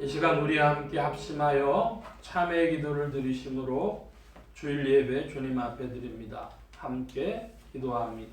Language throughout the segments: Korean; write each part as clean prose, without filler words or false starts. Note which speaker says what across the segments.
Speaker 1: 이 시간 우리 함께 합심하여 참회 기도를 드리심으로 주일 예배 주님 앞에 드립니다. 함께 기도합니다.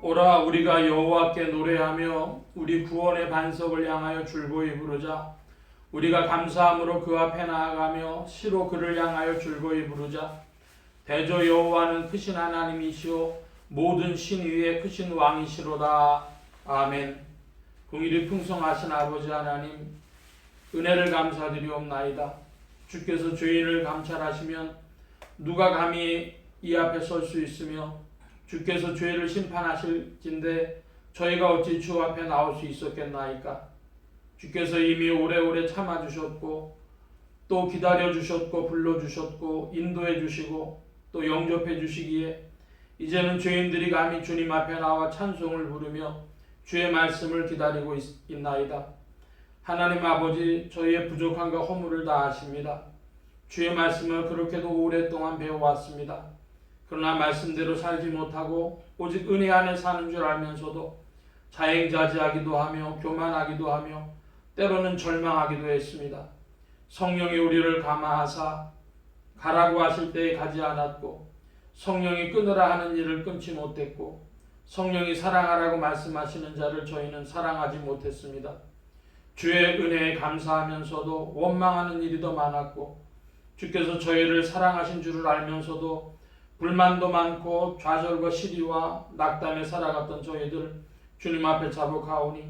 Speaker 1: 오라 우리가 여호와께 노래하며 우리 구원의 반석을 향하여 줄거이 부르자. 우리가 감사함으로 그 앞에 나아가며 시로 그를 향하여 줄거이 부르자. 대저 여호와는 크신 하나님이시오 모든 신 위에 크신 왕이시로다. 아멘. 공의를 풍성하신 아버지 하나님, 은혜를 감사드리옵나이다. 주께서 죄인을 감찰하시면 누가 감히 이 앞에 설 수 있으며 주께서 죄를 심판하실진데 저희가 어찌 주 앞에 나올 수 있었겠나이까. 주께서 이미 오래오래 참아주셨고 또 기다려주셨고 불러주셨고 인도해주시고 또 영접해주시기에 이제는 죄인들이 감히 주님 앞에 나와 찬송을 부르며 주의 말씀을 기다리고 있나이다. 하나님 아버지, 저희의 부족함과 허물을 다 아십니다. 주의 말씀을 그렇게도 오랫동안 배워왔습니다. 그러나 말씀대로 살지 못하고 오직 은혜 안에 사는 줄 알면서도 자행자지하기도 하며 교만하기도 하며 때로는 절망하기도 했습니다. 성령이 우리를 감화하사 가라고 하실 때에 가지 않았고 성령이 끊으라 하는 일을 끊지 못했고 성령이 사랑하라고 말씀하시는 자를 저희는 사랑하지 못했습니다. 주의 은혜에 감사하면서도 원망하는 일이 더 많았고 주께서 저희를 사랑하신 줄을 알면서도 불만도 많고 좌절과 시리와 낙담에 살아갔던 저희들 주님 앞에 자복하오니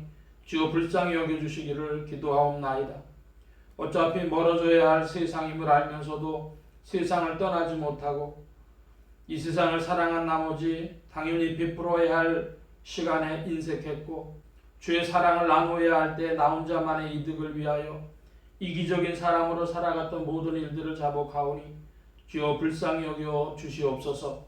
Speaker 1: 주여 불쌍히 여겨주시기를 기도하옵나이다. 어차피 멀어져야 할 세상임을 알면서도 세상을 떠나지 못하고 이 세상을 사랑한 나머지 당연히 베풀어야 할 시간에 인색했고 주의 사랑을 나누어야 할 때 나 혼자만의 이득을 위하여 이기적인 사람으로 살아갔던 모든 일들을 자복하오니 주여 불쌍히 여겨 주시옵소서.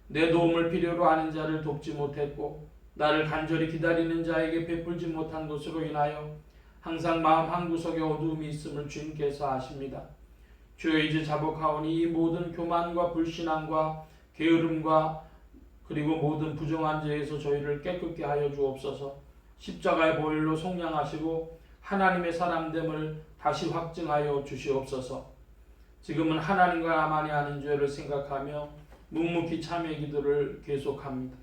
Speaker 1: 내 도움을 필요로 하는 자를 돕지 못했고 나를 간절히 기다리는 자에게 베풀지 못한 것으로 인하여 항상 마음 한구석에 어두움이 있음을 주님께서 아십니다. 주여 이제 자복하오니 이 모든 교만과 불신앙과 게으름과 그리고 모든 부정한 죄에서 저희를 깨끗게 하여 주옵소서. 십자가의 보혈로 속량하시고 하나님의 사람됨을 다시 확증하여 주시옵소서. 지금은 하나님과 나만이 하는 죄를 생각하며 묵묵히 참회 기도를 계속합니다.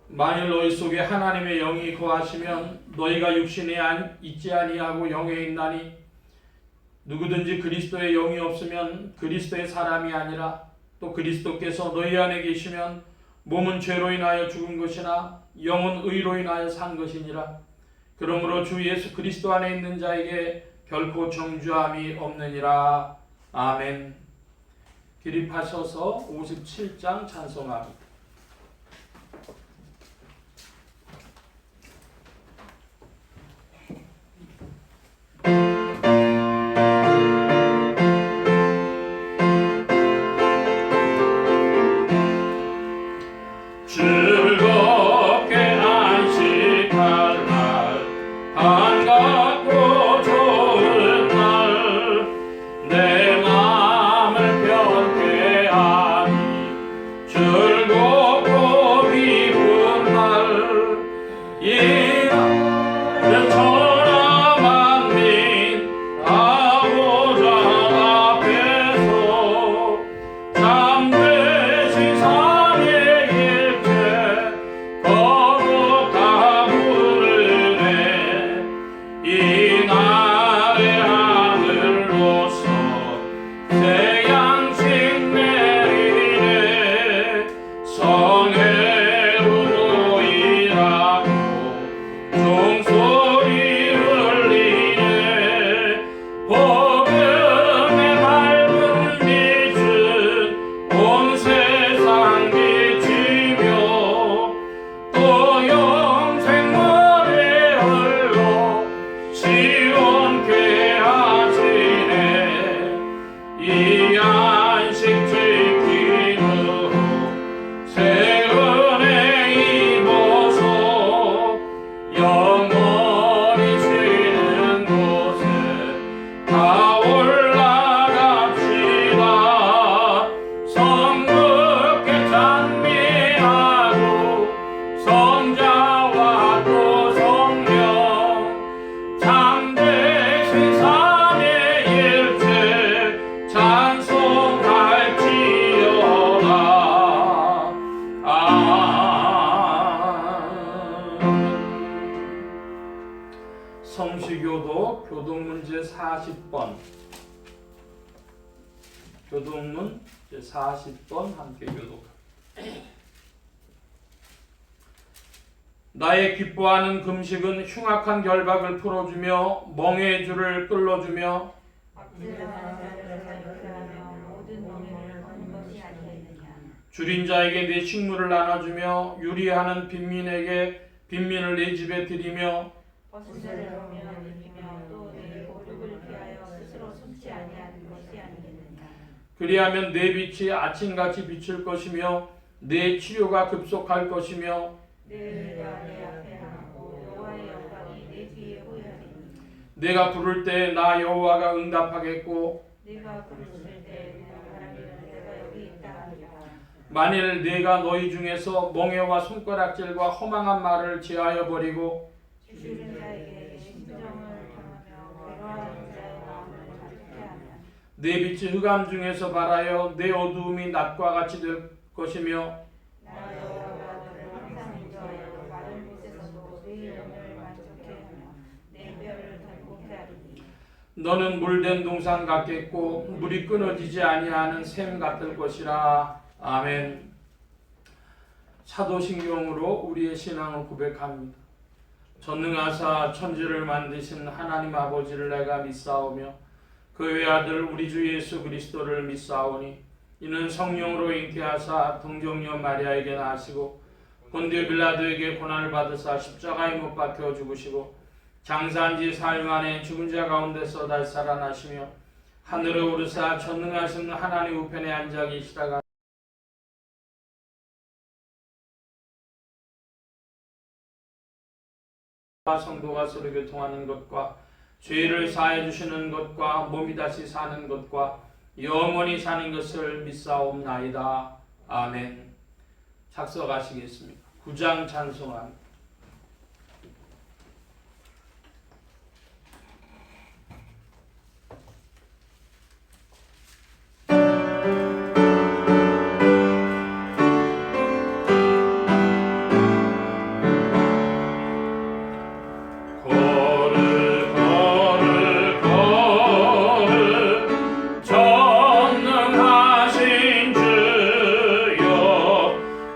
Speaker 1: 만일 너희 속에 하나님의 영이 거하시면 너희가 육신에 있지 아니하고 영에 있나니 누구든지 그리스도의 영이 없으면 그리스도의 사람이 아니라 또 그리스도께서 너희 안에 계시면 몸은 죄로 인하여 죽은 것이나 영은 의로 인하여 산 것이니라. 그러므로 주 예수 그리스도 안에 있는 자에게 결코 정죄함이 없느니라. 아멘. 기립하셔서 57장 찬송합니다.
Speaker 2: 즐겁게 안식할 날 반갑고 좋은
Speaker 1: 성시교도 교동문제 40번. 교동문 40번 함께 교독합니다. 나의 기뻐하는 금식은 흉악한 결박을 풀어주며 멍에의 줄을 끌어주며 줄인 자에게 내 식물을 나눠주며 유리하는 빈민에게 빈민을 내 집에 들이며 그리하면 내 빛이 아침같이 비칠 것이며 내 치료가 급속할 것이며 내가 부를 때 나 여호와가 응답하겠고 만일 내가 너희 중에서 멍에와 손가락질과 허망한 말을 제하여 버리고 내 빛이 흑암 중에서 발하여 내 어두움이 낮과 같이 될 것이며 너는 물된 동산 같겠고 물이 끊어지지 아니하는 샘 같을 것이라. 아멘. 사도신경으로 우리의 신앙을 고백합니다. 전능하사 천지를 만드신 하나님 아버지를 내가 믿사오며 그 외아들 우리 주 예수 그리스도를 믿사오니 이는 성령으로 잉태하사 동정녀 마리아에게 나시고 본디오 빌라도에게 고난을 받으사 십자가에 못 박혀 죽으시고 장사한 지 사흘 만에 죽은 자 가운데서 다시 살아나시며 하늘에 오르사 전능하신 하나님 우편에 앉아 계시다가 성도가 서로 교통하는 것과 죄를 사해 주시는 것과 몸이 다시 사는 것과 영원히 사는 것을 믿사옵나이다. 아멘. 작성하시겠습니다. 9장 찬송합니다.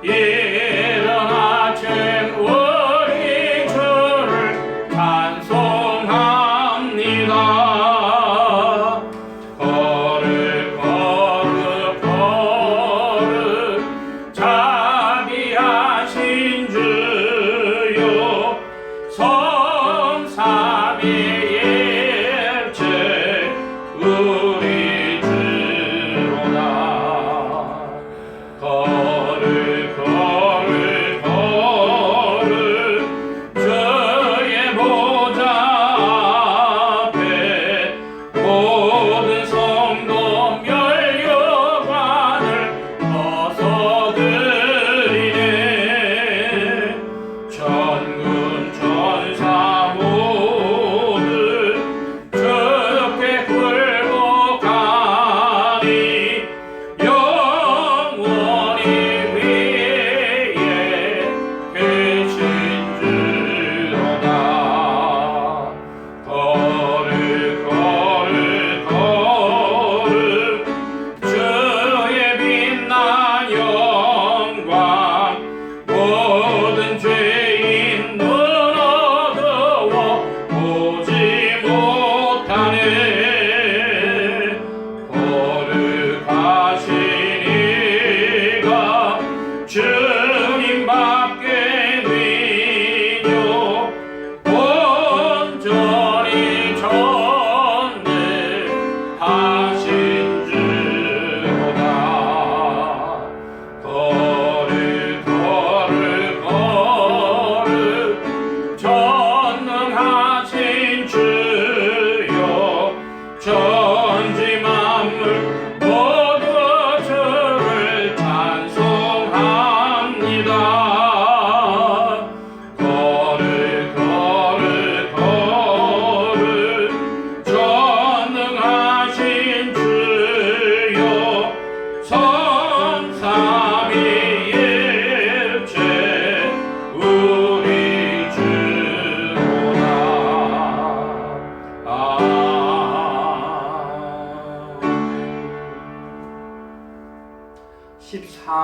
Speaker 2: 일어나 죄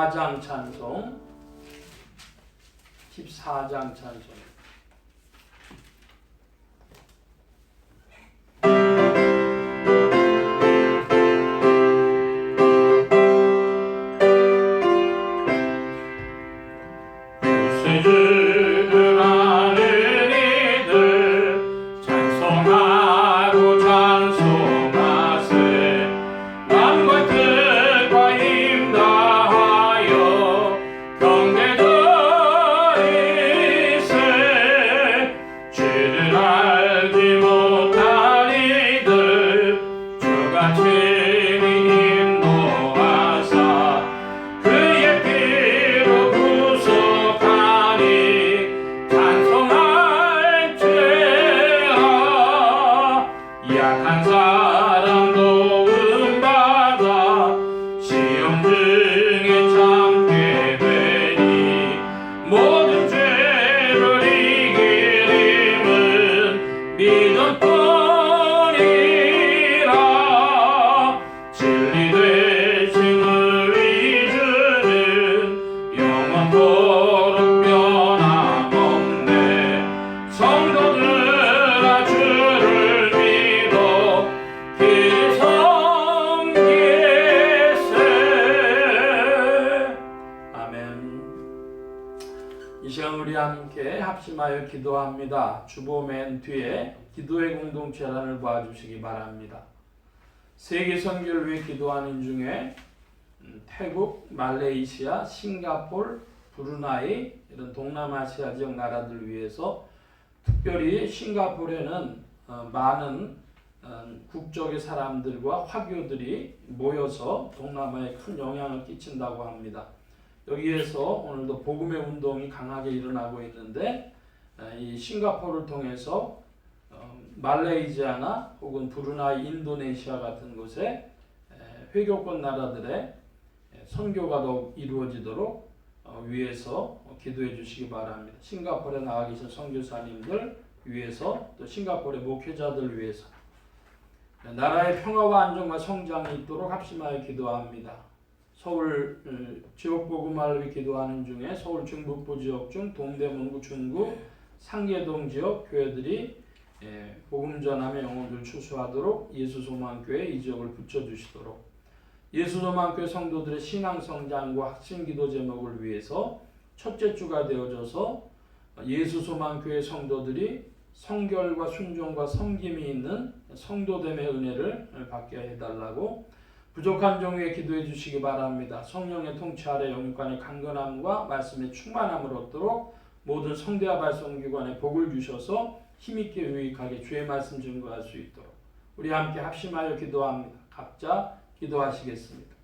Speaker 1: 14장 찬송. 14장 찬송. 합심하여 기도합니다. 주보 맨 뒤에 기도의 공동체란을 봐주시기 바랍니다. 세계 선교를 위해 기도하는 중에 태국, 말레이시아, 싱가포르, 브루나이 이런 동남아시아 지역 나라들 위해서 특별히 싱가포르에는 많은 국적의 사람들과 화교들이 모여서 동남아에 큰 영향을 끼친다고 합니다. 여기에서 오늘도 복음의 운동이 강하게 일어나고 있는데 이 싱가포르를 통해서 말레이시아나 혹은 브루나이, 인도네시아 같은 곳에 회교권 나라들의 선교가 더욱 이루어지도록 위해서 기도해 주시기 바랍니다. 싱가포르에 나와 계신 선교사님들 위해서 또 싱가포르의 목회자들 위해서 나라의 평화와 안정과 성장이 있도록 합심하여 기도합니다. 서울 지역복음화를 위해 기도하는 중에 서울 중북부 지역 중 동대문구, 중구, 상계동 지역 교회들이 복음 전함의 영혼을 추수하도록 예수소망교회 이 지역을 붙여주시도록 예수소망교회 성도들의 신앙 성장과 학신 기도 제목을 위해서 첫째 주가 되어져서 예수소망교회 성도들이 성결과 순종과 섬김이 있는 성도됨의 은혜를 받게 해달라고 부족한 종에게 기도해 주시기 바랍니다. 성령의 통치 아래 영육간의 강건함과 말씀의 충만함을 얻도록 모든 성대와 발송기관에 복을 주셔서 힘있게 유익하게 주의 말씀 증거할 수 있도록 우리 함께 합심하여 기도합니다. 각자 기도하시겠습니다.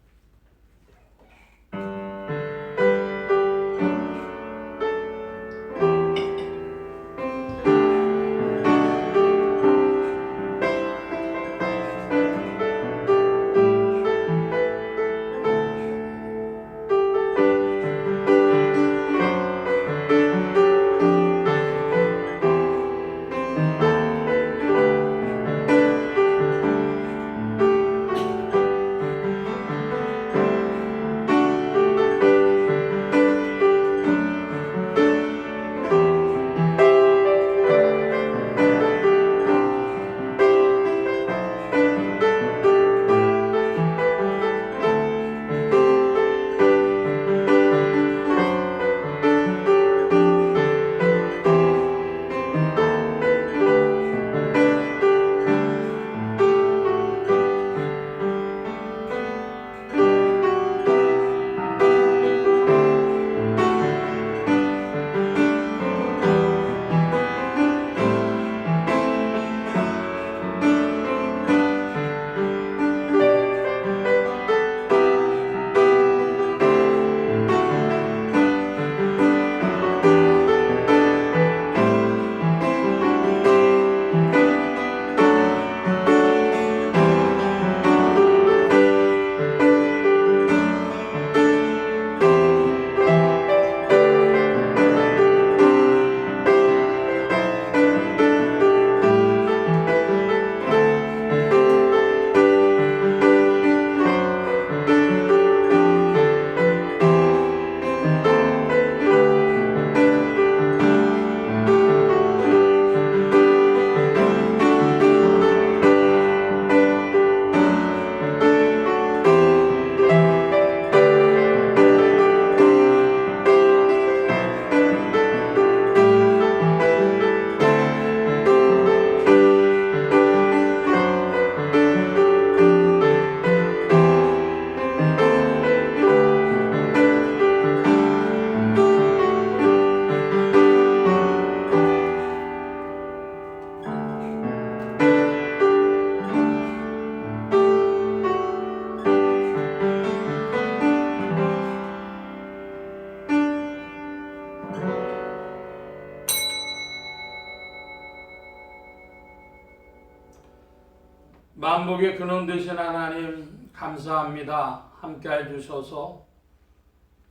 Speaker 1: 만복의 근원 되신 하나님 감사합니다. 함께해 주셔서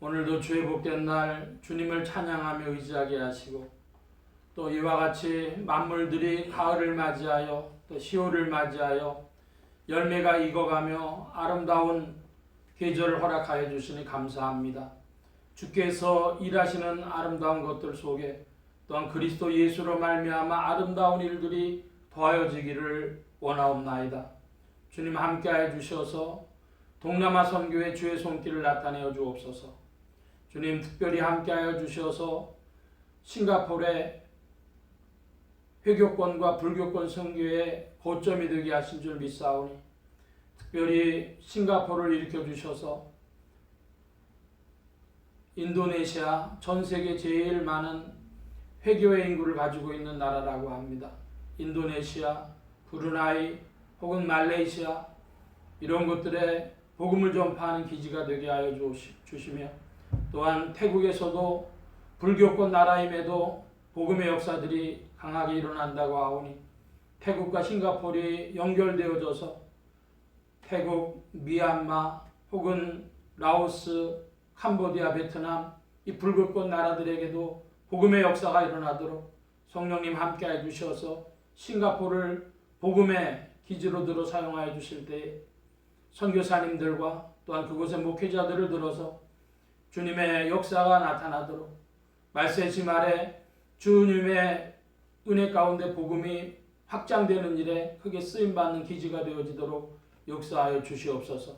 Speaker 1: 오늘도 주의 복된 날 주님을 찬양하며 의지하게 하시고 또 이와 같이 만물들이 가을을 맞이하여 또 시월을 맞이하여 열매가 익어가며 아름다운 계절을 허락하여 주시니 감사합니다. 주께서 일하시는 아름다운 것들 속에 또한 그리스도 예수로 말미암아 아름다운 일들이 더하여지기를 원하옵나이다. 주님 함께하여 주셔서 동남아 선교의 주의 손길을 나타내어 주옵소서. 주님 특별히 함께하여 주셔서 싱가포르의 회교권과 불교권 선교의 고점이 되게 하신 줄 믿사오니 특별히 싱가포르를 일으켜 주셔서 인도네시아 전 세계 제일 많은 회교의 인구를 가지고 있는 나라라고 합니다. 인도네시아, 브루나이 혹은 말레이시아 이런 곳들에 복음을 전파하는 기지가 되게 하여 주시며 또한 태국에서도 불교권 나라임에도 복음의 역사들이 강하게 일어난다고 하오니 태국과 싱가포르이 연결되어져서 태국, 미얀마 혹은 라오스, 캄보디아, 베트남 이 불교권 나라들에게도 복음의 역사가 일어나도록 성령님 함께해 주셔서 싱가포르를 복음의 기지로 들어 사용하여 주실 때에 선교사님들과 또한 그곳의 목회자들을 들어서 주님의 역사가 나타나도록 말세지 말에 주님의 은혜 가운데 복음이 확장되는 일에 크게 쓰임받는 기지가 되어지도록 역사하여 주시옵소서.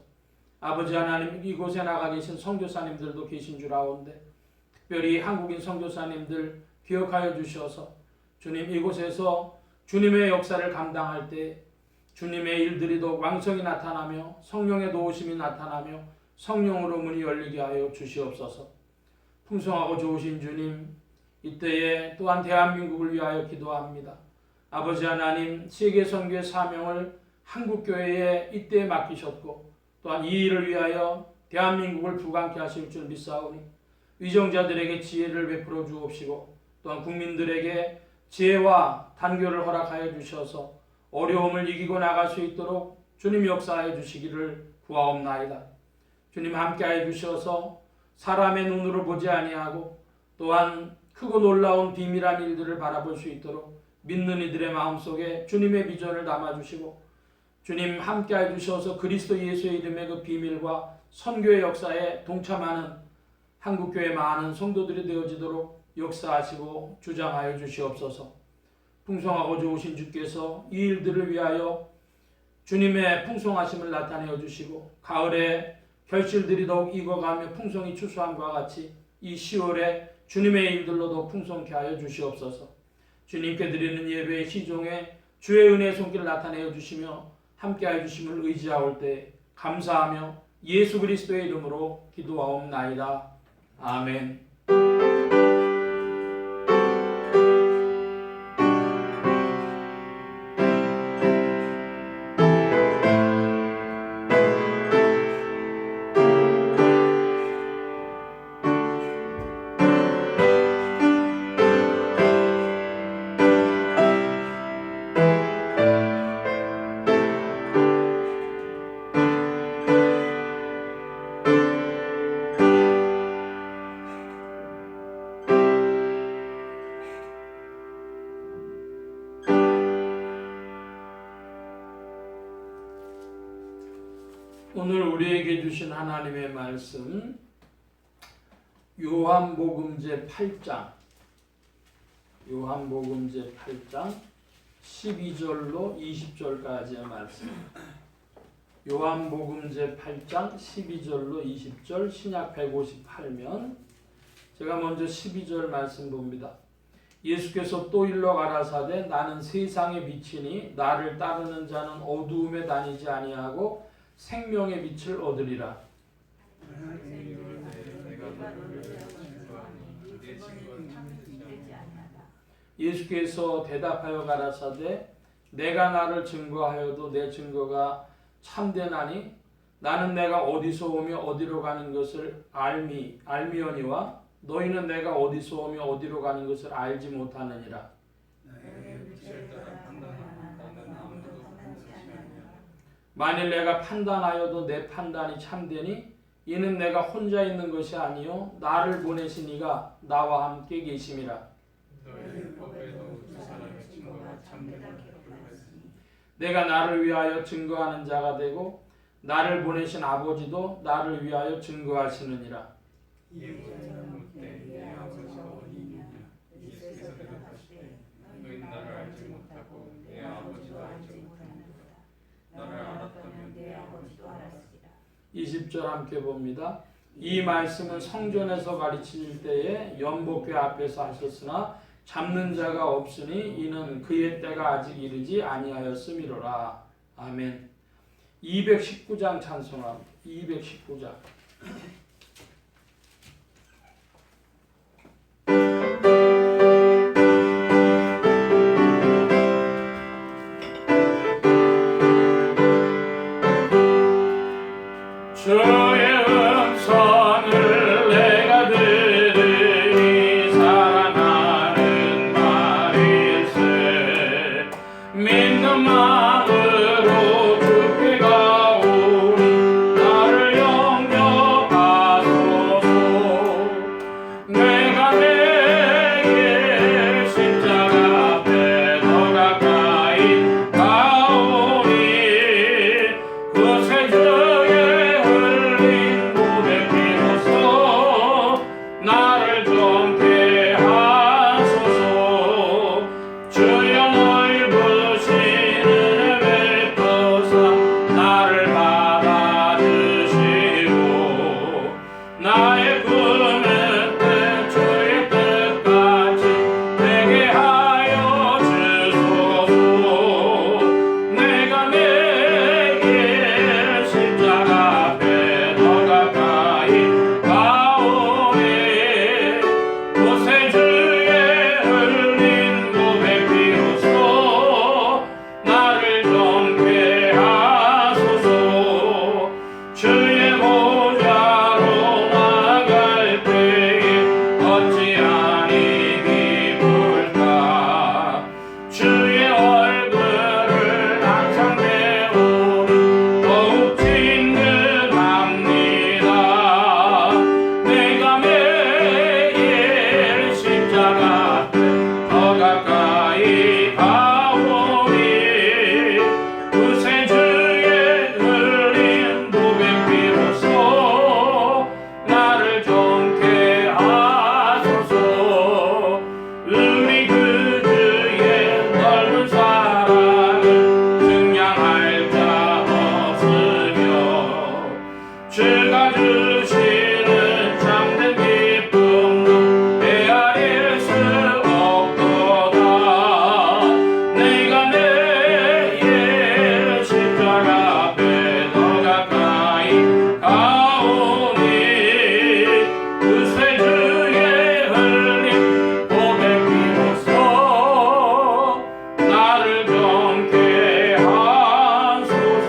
Speaker 1: 아버지 하나님 이곳에 나가 계신 선교사님들도 계신 줄 아오는데 특별히 한국인 선교사님들 기억하여 주셔서 주님 이곳에서 주님의 역사를 감당할 때 주님의 일들이 더욱 왕성히 나타나며 성령의 도우심이 나타나며 성령으로 문이 열리게 하여 주시옵소서. 풍성하고 좋으신 주님 이때에 또한 대한민국을 위하여 기도합니다. 아버지 하나님 세계 선교의 사명을 한국교회에 이때에 맡기셨고 또한 이 일을 위하여 대한민국을 부강케 하실 줄 믿사오니 위정자들에게 지혜를 베풀어 주옵시고 또한 국민들에게 지혜와 단교를 허락하여 주셔서 어려움을 이기고 나갈 수 있도록 주님 역사하여 주시기를 구하옵나이다. 주님 함께하여 주셔서 사람의 눈으로 보지 아니하고 또한 크고 놀라운 비밀한 일들을 바라볼 수 있도록 믿는 이들의 마음속에 주님의 비전을 담아주시고 주님 함께하여 주셔서 그리스도 예수의 이름의 그 비밀과 선교의 역사에 동참하는 한국교회 많은 성도들이 되어지도록 역사하시고 주장하여 주시옵소서. 풍성하고 좋으신 주께서 이 일들을 위하여 주님의 풍성하심을 나타내어 주시고 가을에 결실들이 더욱 익어가며 풍성이 추수함과 같이 이 10월에 주님의 일들로 더 풍성케 하여 주시옵소서. 주님께 드리는 예배의 시종에 주의 은혜의 손길을 나타내어 주시며 함께하여 주심을 의지하올 때 감사하며 예수 그리스도의 이름으로 기도하옵나이다. 아멘. 오늘 우리에게 주신 하나님의 말씀 요한복음제 8장 12절로 20절까지의 말씀. 요한복음제 8장 12절로 20절 신약 158면 제가 먼저 12절 말씀 봅니다. 예수께서 또 일러 가라사대 나는 세상의 빛이니 나를 따르는 자는 어두움에 다니지 아니하고 생명의 빛을 얻으리라. 예수께서 대답하여 가라사대 내가 나를 증거하여도 내 증거가 참되나니 나는 내가 어디서 오며 어디로 가는 것을 알미오니와 너희는 내가 어디서 오며 어디로 가는 것을 알지 못하느니라. 만일 내가 판단하여도 내 판단이 참되니 이는 내가 혼자 있는 것이 아니요 나를 보내신 이가 나와 함께 계심이라.
Speaker 2: 너의 법에도 두 사람의 증거가 참되다 기록하였으니
Speaker 1: 내가 나를 위하여 증거하는 자가 되고 나를 보내신 아버지도 나를 위하여 증거하시느니라.
Speaker 2: 예수께서 묻되 내 아버지가 어디냐? 예수께서 대답하시되 너희는 나를 알지 못하고 내 아버지도 알지 못하는도다. 나를 알았다면 내 아버지도 알았으리라.
Speaker 1: 20절 함께 봅니다. 이 말씀은 성전에서 가르칠 때에 연복궤 앞에서 하셨으나 잡는 자가 없으니 이는 그의 때가 아직 이르지 아니하였음이로라. 아멘. 219장 찬송합니다. 219장. 주의 음성을 내가 들으니 사랑하는 말일세. 믿는 마음으로 주께 가오니 나를 영접하소서. 내가 내게 십자가 앞에 더 가까이 가오니 그새 나를 정케 하소서. 주여 넓으신 은혜 베푸사 나를 받아주시고 나의 꿈은 주의 뜻같이 되게 하여 주소서. 내가 내게 십자가 앞에 더 가까이 그새 주의 흘린 몸의 피로써 나를 정케 하소서. 주의 보좌로 나아갈 때에 어찌하니 기쁠까. 주의 얼굴을 항상 배우니 더욱 친근합니다. 내가 매일 십자가 앞에 더 가까이 가오니 그새 주의 흘린 보배 피로써 나를 정케 하소서. 우리 그 주의 넓은 사랑을 증량할 자 없으며 주가 주시는 참된 기쁨도 헤아릴 수 없도다. 내가 내일 십자가 앞에 더 가까이 가오니 그새 주의 흘린 보배 피로써 나를 정케 하소서.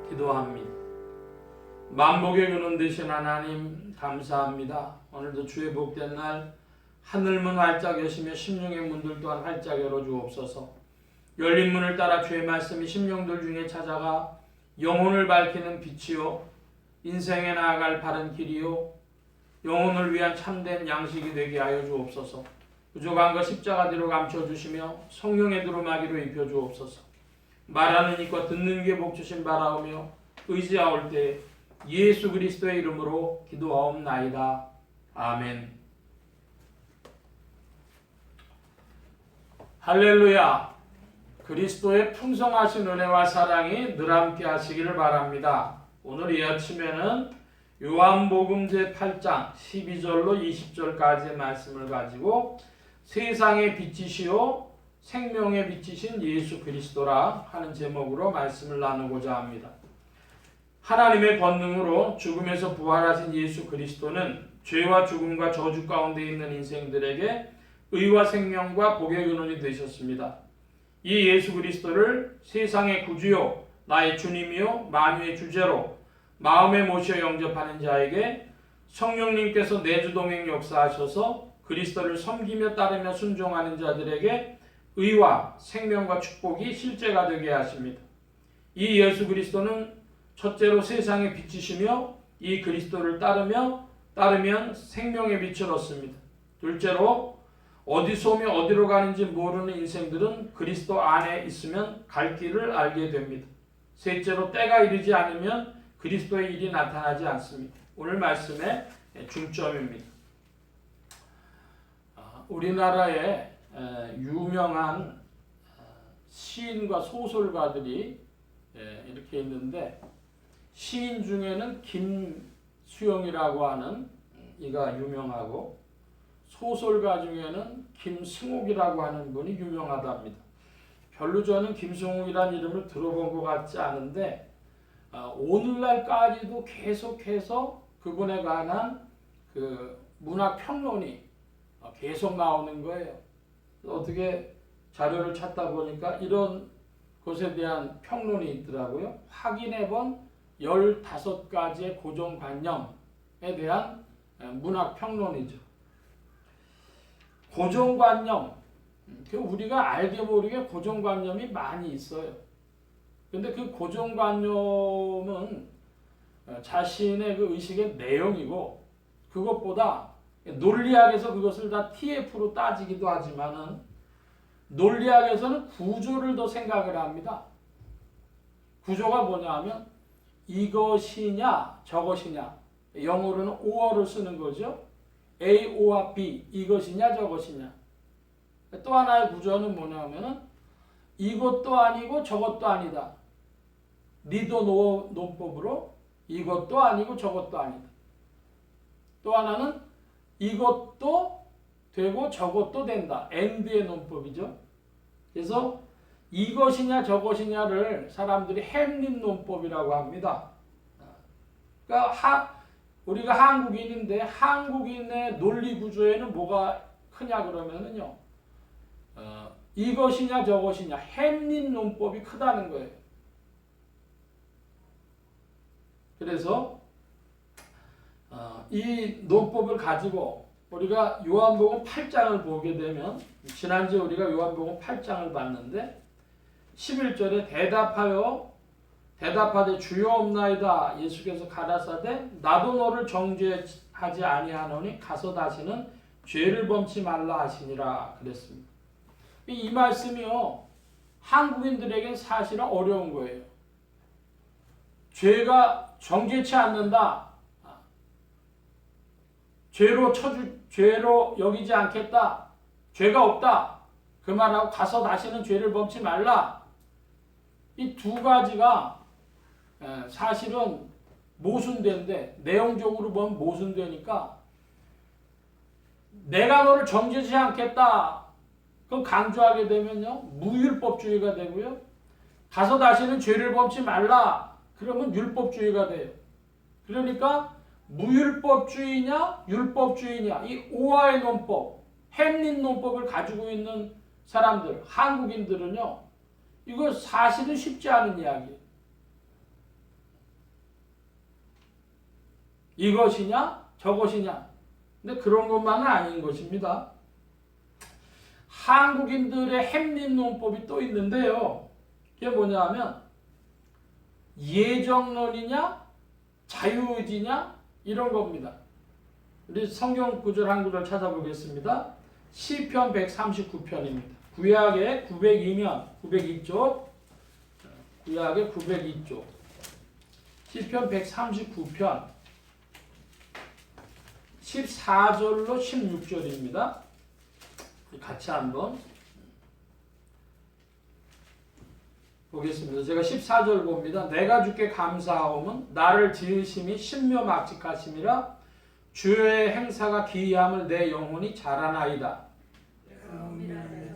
Speaker 1: 기도합니다. 만복의 근원 되신 하나님 감사합니다. 오늘도 주의 복된 날 하늘문 활짝 여시며 심령의 문들 또한 활짝 열어주옵소서. 열린 문을 따라 주의 말씀이 심령들 중에 찾아가 영혼을 밝히는 빛이요 인생에 나아갈 바른 길이요 영혼을 위한 참된 양식이 되게 하여 주옵소서. 부족한 것 십자가 뒤로 감춰주시며 성령의 두루마기로 입혀주옵소서. 말하는 이과 듣는 귀에 복 주신 바라오며 의지하올 때 예수 그리스도의 이름으로 기도하옵나이다. 아멘. 할렐루야. 그리스도의 풍성하신 은혜와 사랑이 늘 함께 하시기를 바랍니다. 오늘 이 아침에는 요한복음 제8장 12절로 20절까지의 말씀을 가지고 세상의 빛이시요 생명의 빛이신 예수 그리스도라 하는 제목으로 말씀을 나누고자 합니다. 하나님의 권능으로 죽음에서 부활하신 예수 그리스도는 죄와 죽음과 저주 가운데 있는 인생들에게 의와 생명과 복의 근원이 되셨습니다. 이 예수 그리스도를 세상의 구주요 나의 주님이요 만유의 주제로 마음에 모셔 영접하는 자에게 성령님께서 내주동행 역사하셔서 그리스도를 섬기며 따르며 순종하는 자들에게 의와 생명과 축복이 실제가 되게 하십니다. 이 예수 그리스도는 첫째로 세상의 빛이시며 이 그리스도를 따르면 생명의 빛을 얻습니다. 둘째로 어디서 오며 어디로 가는지 모르는 인생들은 그리스도 안에 있으면 갈 길을 알게 됩니다. 셋째로 때가 이르지 않으면 그리스도의 일이 나타나지 않습니다. 오늘 말씀의 중점입니다. 우리나라에 유명한 시인과 소설가들이 이렇게 있는데 시인 중에는 김수영이라고 하는 이가 유명하고 소설가 중에는 김승옥이라고 하는 분이 유명하답니다. 별로 저는 김승옥이라는 이름을 들어본 것 같지 않은데 오늘날까지도 계속해서 그분에 관한 그 문학 평론이 계속 나오는 거예요. 어떻게 자료를 찾다 보니까 이런 것에 대한 평론이 있더라고요. 확인해본 15가지의 고정관념에 대한 문학 평론이죠. 고정관념, 우리가 알게 모르게 고정관념이 많이 있어요. 근데 그 고정관념은 자신의 그 의식의 내용이고 그것보다 논리학에서 그것을 다 TF로 따지기도 하지만은 논리학에서는 구조를 더 생각을 합니다. 구조가 뭐냐 하면 이것이냐 저것이냐, 영어로는 or를 쓰는 거죠. A, O와 B, 이것이냐 저것이냐. 또 하나의 구조는 뭐냐면은 이것도 아니고 저것도 아니다. 니도 노 논법으로 이것도 아니고 저것도 아니다. 또 하나는 이것도 되고 저것도 된다. and의 논법이죠. 그래서 이것이냐 저것이냐를 사람들이 햄릿 논법이라고 합니다. 그러니까 우리가 한국인인데 한국인의 논리 구조에는 뭐가 크냐 그러면은요. 이것이냐 저것이냐 햄릿 논법이 크다는 거예요. 그래서 이 논법을 가지고 우리가 요한복음 8장을 보게 되면 지난주에 우리가 요한복음 8장을 봤는데 11절에 대답하되 주여 없나이다. 예수께서 가라사대 나도 너를 정죄하지 아니하노니 가서 다시는 죄를 범치 말라 하시니라 그랬습니다. 이 말씀이요 한국인들에겐 사실은 어려운 거예요. 죄가 정죄치 않는다. 죄로 여기지 않겠다. 죄가 없다. 그 말하고 가서 다시는 죄를 범치 말라. 이 두 가지가 사실은 모순된데 내용적으로 보면 모순되니까 내가 너를 정죄치 않겠다. 그럼 강조하게 되면요 무율법주의가 되고요. 가서 다시는 죄를 범치 말라. 그러면 율법주의가 돼요. 그러니까 무율법주의냐 율법주의냐 이 오하의 논법, 햄릿 논법을 가지고 있는 사람들, 한국인들은요 이거 사실은 쉽지 않은 이야기예요. 이것이냐 저것이냐. 근데 그런 것만은 아닌 것입니다. 한국인들의 햄릿 논법이 또 있는데요. 그게 뭐냐 하면 예정론이냐 자유의지냐 이런 겁니다. 우리 성경 구절 한 구절 찾아보겠습니다. 시편 139편입니다. 구약의 902쪽 구약의 902쪽 시편 139편 14절로 16절입니다. 같이 한번 보겠습니다. 제가 14절 봅니다. 내가 주께 감사하오면 나를 지으심이 신묘막직하심이라 주의 행사가 기이함을 내 영혼이 잘하나이다.
Speaker 2: 나의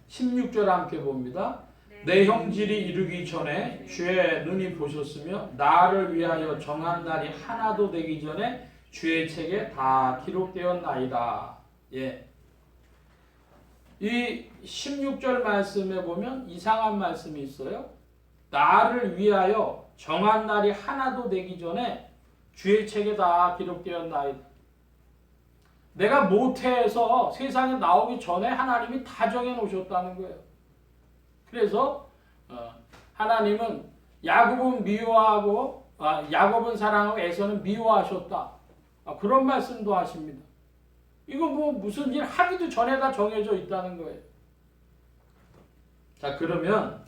Speaker 1: 16절 함께 봅니다. 내 형질이 이르기 전에 주의 눈이 보셨으며 나를 위하여 정한 날이 하나도 되기 전에 주의 책에 다 기록되었나이다. 예. 이 16절 말씀에 보면 이상한 말씀이 있어요. 나를 위하여 정한 날이 하나도 되기 전에 주의 책에 다 기록되었나이다. 내가 모태에서 세상에 나오기 전에 하나님이 다 정해놓으셨다는 거예요. 그래서 하나님은 야곱은 미워하고 야곱은 사랑하고 에서는 미워하셨다. 그런 말씀도 하십니다. 이거 뭐 무슨 일 하기도 전에 다 정해져 있다는 거예요. 자, 그러면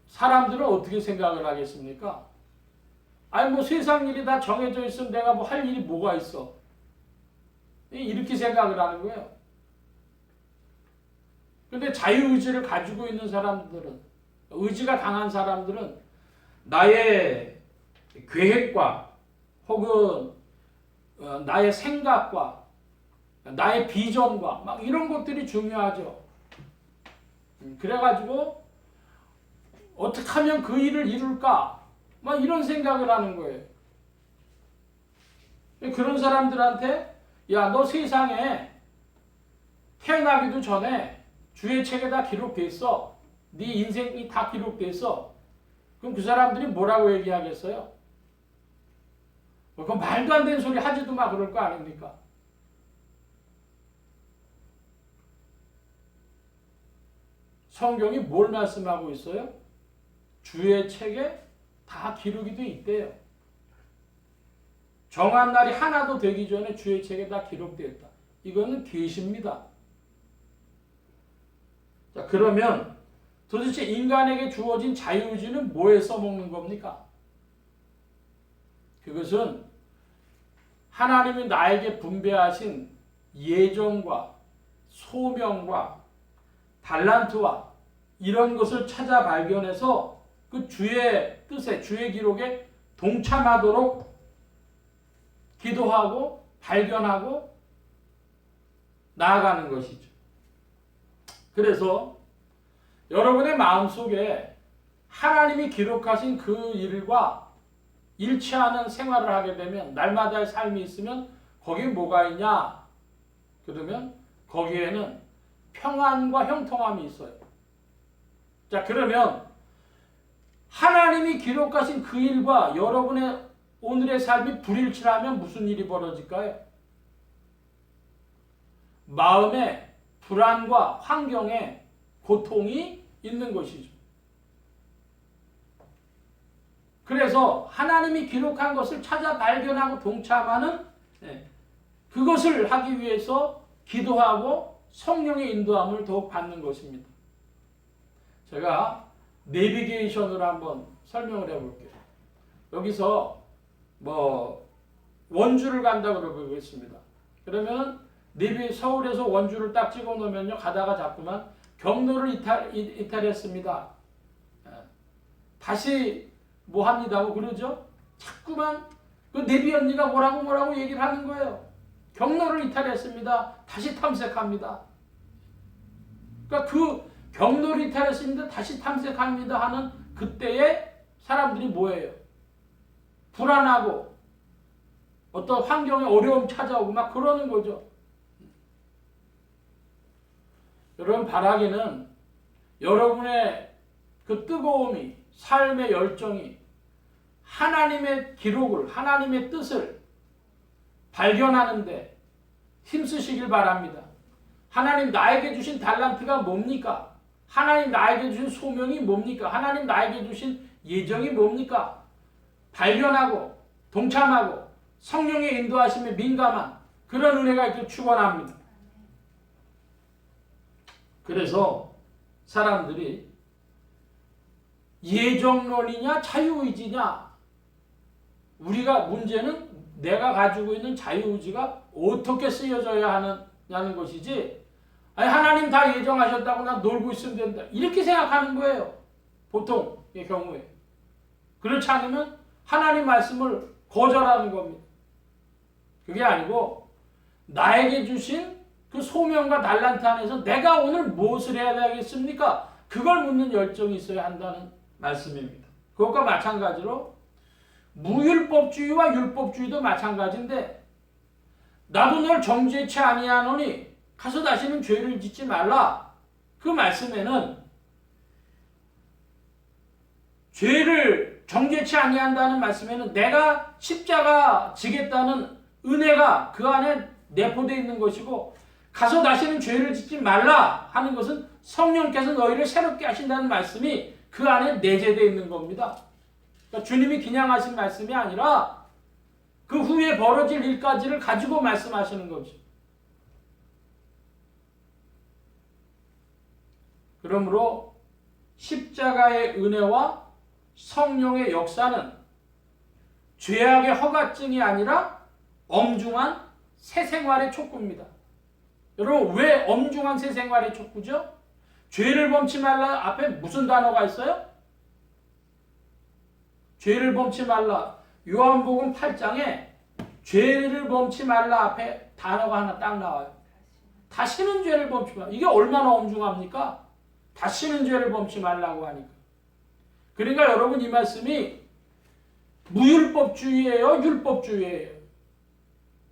Speaker 1: 사람들은 어떻게 생각을 하겠습니까? 아니 뭐 세상 일이 다 정해져 있으면 내가 뭐 할 일이 뭐가 있어? 이렇게 생각을 하는 거예요. 근데 자유의지를 가지고 있는 사람들은, 의지가 강한 사람들은 나의 계획과 혹은 나의 생각과 나의 비전과 막 이런 것들이 중요하죠. 그래가지고 어떻게 하면 그 일을 이룰까? 막 이런 생각을 하는 거예요. 그런 사람들한테 야, 너 세상에 태어나기도 전에 주의 책에 다 기록돼 있어. 네 인생이 다 기록돼 있어. 그럼 그 사람들이 뭐라고 얘기하겠어요? 그 말도 안 되는 소리 하지도 마 그럴 거 아닙니까? 성경이 뭘 말씀하고 있어요? 주의 책에 다 기록이 돼 있대요. 정한 날이 하나도 되기 전에 주의 책에 다 기록되어 있다. 이거는 계시입니다. 자, 그러면 도대체 인간에게 주어진 자유의지는 뭐에 써먹는 겁니까? 그것은 하나님이 나에게 분배하신 예정과 소명과 달란트와 이런 것을 찾아 발견해서 그 주의 뜻에, 주의 기록에 동참하도록 기도하고 발견하고 나아가는 것이죠. 그래서 여러분의 마음속에 하나님이 기록하신 그 일과 일치하는 생활을 하게 되면, 날마다의 삶이 있으면 거기에 뭐가 있냐? 그러면 거기에는 평안과 형통함이 있어요. 자, 그러면 하나님이 기록하신 그 일과 여러분의 오늘의 삶이 불일치하면 무슨 일이 벌어질까요? 마음에 불안과 환경에 고통이 있는 것이죠. 그래서 하나님이 기록한 것을 찾아 발견하고 동참하는 그것을 하기 위해서 기도하고 성령의 인도함을 더욱 받는 것입니다. 제가 내비게이션으로 한번 설명을 해볼게요. 여기서 뭐 원주를 간다 그러겠습니다. 그러면 서울에서 원주를 딱 찍어 놓으면요, 가다가 자꾸만 경로를 이탈했습니다. 다시 뭐 합니다고 그러죠? 자꾸만 그 내비 언니가 뭐라고 얘기를 하는 거예요. 경로를 이탈했습니다. 다시 탐색합니다. 그러니까 그 경로를 이탈했습니다. 다시 탐색합니다 하는 그때에 사람들이 뭐예요? 불안하고 어떤 환경에 어려움 찾아오고 막 그러는 거죠. 여러분, 바라기는 여러분의 그 뜨거움이, 삶의 열정이 하나님의 기록을, 하나님의 뜻을 발견하는데 힘쓰시길 바랍니다. 하나님 나에게 주신 달란트가 뭡니까? 하나님 나에게 주신 소명이 뭡니까? 하나님 나에게 주신 예정이 뭡니까? 발견하고 동참하고 성령의 인도하심에 민감한 그런 은혜가 있길 축원합니다. 그래서 사람들이 예정론이냐 자유의지냐, 우리가 문제는 내가 가지고 있는 자유의지가 어떻게 쓰여져야 하느냐는 것이지, 아니 하나님 다 예정하셨다고 나 놀고 있으면 된다 이렇게 생각하는 거예요. 보통의 경우에. 그렇지 않으면 하나님 말씀을 거절하는 겁니다. 그게 아니고 나에게 주신 그 소명과 달란트 안에서 내가 오늘 무엇을 해야 되겠습니까? 그걸 묻는 열정이 있어야 한다는 말씀입니다. 그것과 마찬가지로 무율법주의와 율법주의도 마찬가지인데, 나도 널 정죄치 아니하노니 가서 다시는 죄를 짓지 말라. 그 말씀에는 죄를 정죄치 아니한다는 말씀에는 내가 십자가 지겠다는 은혜가 그 안에 내포되어 있는 것이고, 가서 다시는 죄를 짓지 말라 하는 것은 성령께서 너희를 새롭게 하신다는 말씀이 그 안에 내재되어 있는 겁니다. 그러니까 주님이 그냥 하신 말씀이 아니라 그 후에 벌어질 일까지를 가지고 말씀하시는 거죠. 그러므로 십자가의 은혜와 성령의 역사는 죄악의 허가증이 아니라 엄중한 새 생활의 촉구입니다. 여러분, 왜 엄중한 새 생활의 촉구죠? 죄를 범치 말라 앞에 무슨 단어가 있어요? 죄를 범치 말라. 요한복음 8장에 죄를 범치 말라 앞에 단어가 하나 딱 나와요. 다시는 죄를 범치 말라. 이게 얼마나 엄중합니까? 다시는 죄를 범치 말라고 하니까. 그러니까 여러분, 이 말씀이 무율법주의예요, 율법주의예요?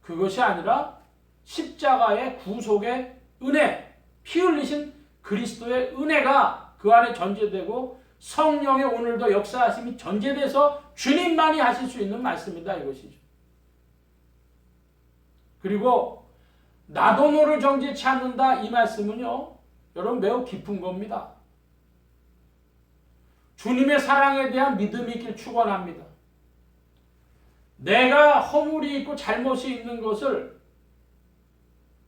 Speaker 1: 그것이 아니라 십자가의 구속의 은혜, 피 흘리신 그리스도의 은혜가 그 안에 전제되고 성령의 오늘도 역사하심이 전제돼서 주님만이 하실 수 있는 말씀이다, 이것이죠. 그리고 나도 너를 정죄치 않는다, 이 말씀은요, 여러분 매우 깊은 겁니다. 주님의 사랑에 대한 믿음이 있길 축원합니다. 내가 허물이 있고 잘못이 있는 것을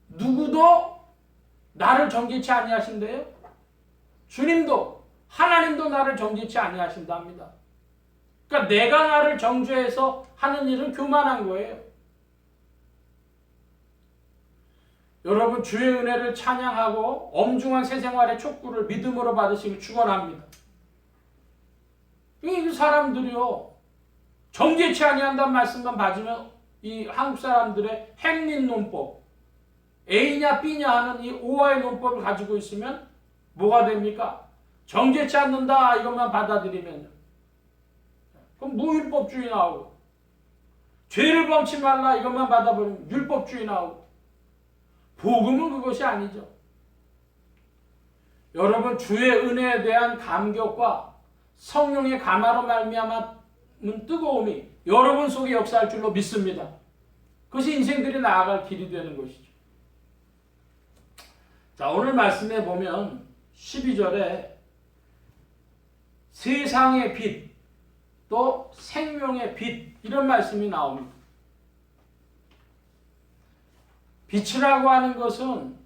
Speaker 1: 누구도 나를 정죄치 아니하신대요. 주님도, 하나님도 나를 정죄치 아니하신답니다. 그러니까 내가 나를 정죄해서 하는 일은 교만한 거예요. 여러분, 주의 은혜를 찬양하고 엄중한 새 생활의 촉구를 믿음으로 받으시길 축원합니다. 이 사람들이요, 정죄치 아니한다는 말씀만 받으면 이 한국 사람들의 행린 논법, A냐 B냐 하는 이 오화의 논법을 가지고 있으면 뭐가 됩니까? 정죄치 않는다 이것만 받아들이면 그럼 무율법주의 나오고, 죄를 범치 말라 이것만 받아버리면 율법주의 나오고, 복음은 그것이 아니죠. 여러분, 주의 은혜에 대한 감격과 성령의 감화로 말미암은 뜨거움이 여러분 속에 역사할 줄로 믿습니다. 그것이 인생들이 나아갈 길이 되는 것이죠. 자, 오늘 말씀에 보면 12절에 세상의 빛, 또 생명의 빛, 이런 말씀이 나옵니다. 빛이라고 하는 것은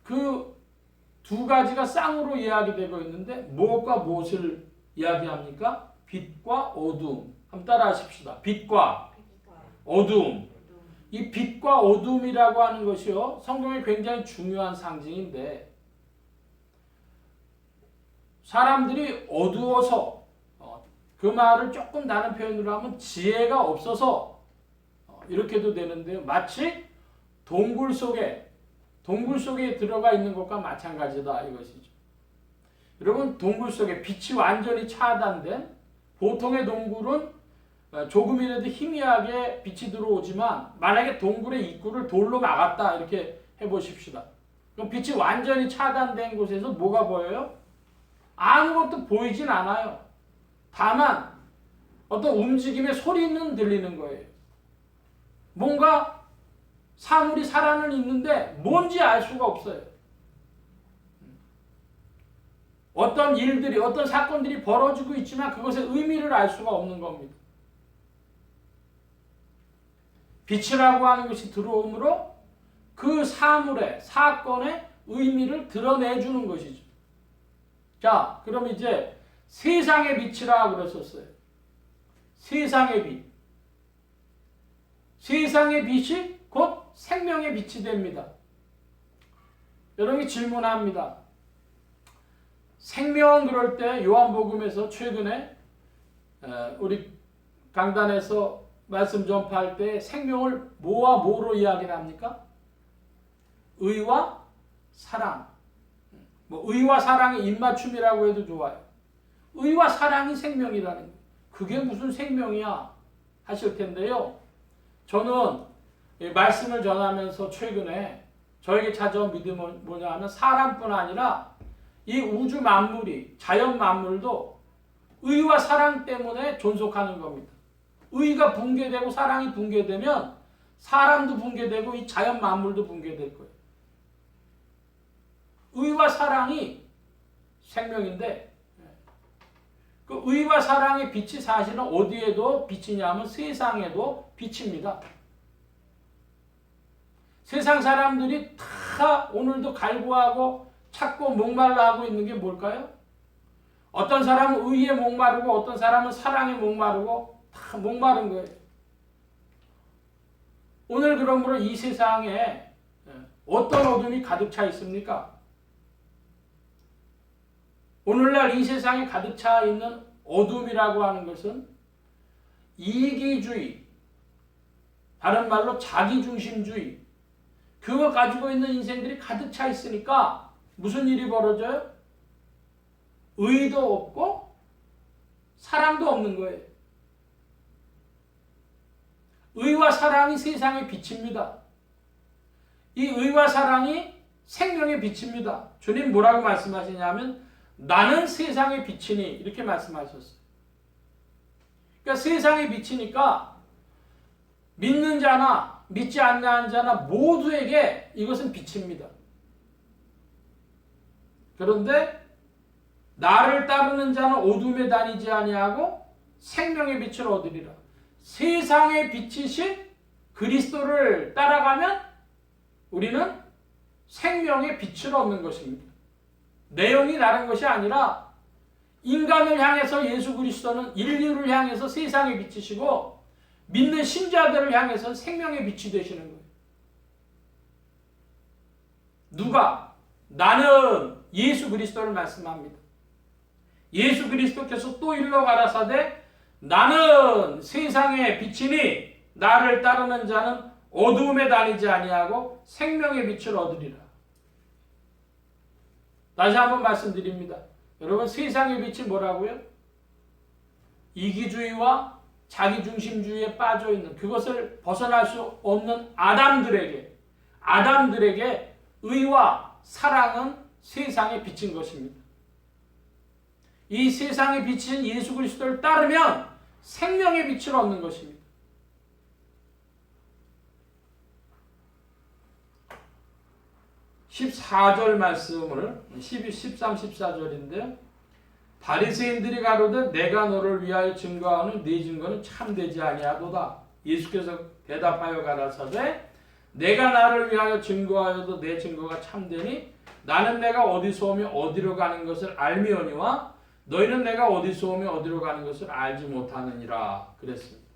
Speaker 1: 그 두 가지가 쌍으로 이야기되고 있는데 무엇과 무엇을 이야기합니까? 빛과 어두움. 한번 따라 하십시다. 빛과 어두움. 이 빛과 어두움이라고 하는 것이요, 성경에 굉장히 중요한 상징인데, 사람들이 어두워서, 그 말을 조금 다른 표현으로 하면 지혜가 없어서 이렇게도 되는데요, 마치 동굴 속에 들어가 있는 것과 마찬가지다, 이것이죠. 여러분, 동굴 속에 빛이 완전히 차단된, 보통의 동굴은 조금이라도 희미하게 빛이 들어오지만 만약에 동굴의 입구를 돌로 막았다 이렇게 해보십시다. 그럼 빛이 완전히 차단된 곳에서 뭐가 보여요? 아무것도 보이진 않아요. 다만 어떤 움직임의 소리는 들리는 거예요. 뭔가 사물이 살아는 있는데 뭔지 알 수가 없어요. 어떤 일들이, 어떤 사건들이 벌어지고 있지만 그것의 의미를 알 수가 없는 겁니다. 빛이라고 하는 것이 들어오므로 그 사물의, 사건의 의미를 드러내주는 것이죠. 자, 그럼 이제 세상의 빛이라 그랬었어요. 세상의 빛. 세상의 빛이 곧 생명의 빛이 됩니다. 여러분이 질문합니다. 생명, 그럴 때 요한복음에서 최근에 우리 강단에서 말씀 전파할 때 생명을 뭐와 뭐로 이야기를 합니까? 의와 사랑. 의와 사랑의 입맞춤이라고 해도 좋아요. 의와 사랑이 생명이라는 거예요. 그게 무슨 생명이야 하실 텐데요. 저는 말씀을 전하면서 최근에 저에게 찾아온 믿음은 뭐냐 하면, 사람뿐 아니라 이 우주 만물이, 자연 만물도 의와 사랑 때문에 존속하는 겁니다. 의가 붕괴되고 사랑이 붕괴되면 사람도 붕괴되고 이 자연 만물도 붕괴될 거예요. 의와 사랑이 생명인데 그 의와 사랑의 빛이 사실은 어디에도 빛이냐면 세상에도 빛입니다. 세상 사람들이 다 오늘도 갈구하고 찾고 목말라 하고 있는 게 뭘까요? 어떤 사람은 의에 목마르고 어떤 사람은 사랑에 목마르고 다 목마른 거예요. 오늘 그러므로 이 세상에 어떤 어둠이 가득 차 있습니까? 오늘날 이 세상에 가득 차 있는 어둠이라고 하는 것은 이기주의, 다른 말로 자기중심주의, 그거 가지고 있는 인생들이 가득 차 있으니까 무슨 일이 벌어져요? 의도 없고 사랑도 없는 거예요. 의와 사랑이 세상의 빛입니다. 이 의와 사랑이 생명의 빛입니다. 주님 뭐라고 말씀하시냐면 나는 세상의 빛이니 이렇게 말씀하셨어요. 그러니까 세상의 빛이니까 믿는 자나 믿지 않는 자나 모두에게 이것은 빛입니다. 그런데 나를 따르는 자는 어둠에 다니지 아니하고 생명의 빛을 얻으리라. 세상의 빛이신 그리스도를 따라가면 우리는 생명의 빛을 얻는 것입니다. 내용이 다른 것이 아니라 인간을 향해서 예수 그리스도는 인류를 향해서 세상의 빛이시고 믿는 신자들을 향해서 생명의 빛이 되시는 거예요. 누가? 나는 예수 그리스도를 말씀합니다. 예수 그리스도께서 또 일러 가라사대 나는 세상의 빛이니 나를 따르는 자는 어두움에 다니지 아니하고 생명의 빛을 얻으리라. 다시 한번 말씀드립니다. 여러분 세상의 빛이 뭐라고요? 이기주의와 자기중심주의에 빠져있는 그것을 벗어날 수 없는 아담들에게 의와 사랑은 세상에 비친 것입니다. 이 세상에 비친 예수 그리스도를 따르면 생명의 빛을 얻는 것입니다. (14절) 말씀을 13, 14절인데요. 바리새인들이 가로되 내가 너를 위하여 증거하는 네 증거는 참되지 아니하도다. 예수께서 대답하여 가라사대 내가 나를 위하여 증거하여도 내 증거가 참되니 나는 내가 어디서 오며 어디로 가는 것을 알미오니와 너희는 내가 어디서 오며 어디로 가는 것을 알지 못하느니라 그랬습니다.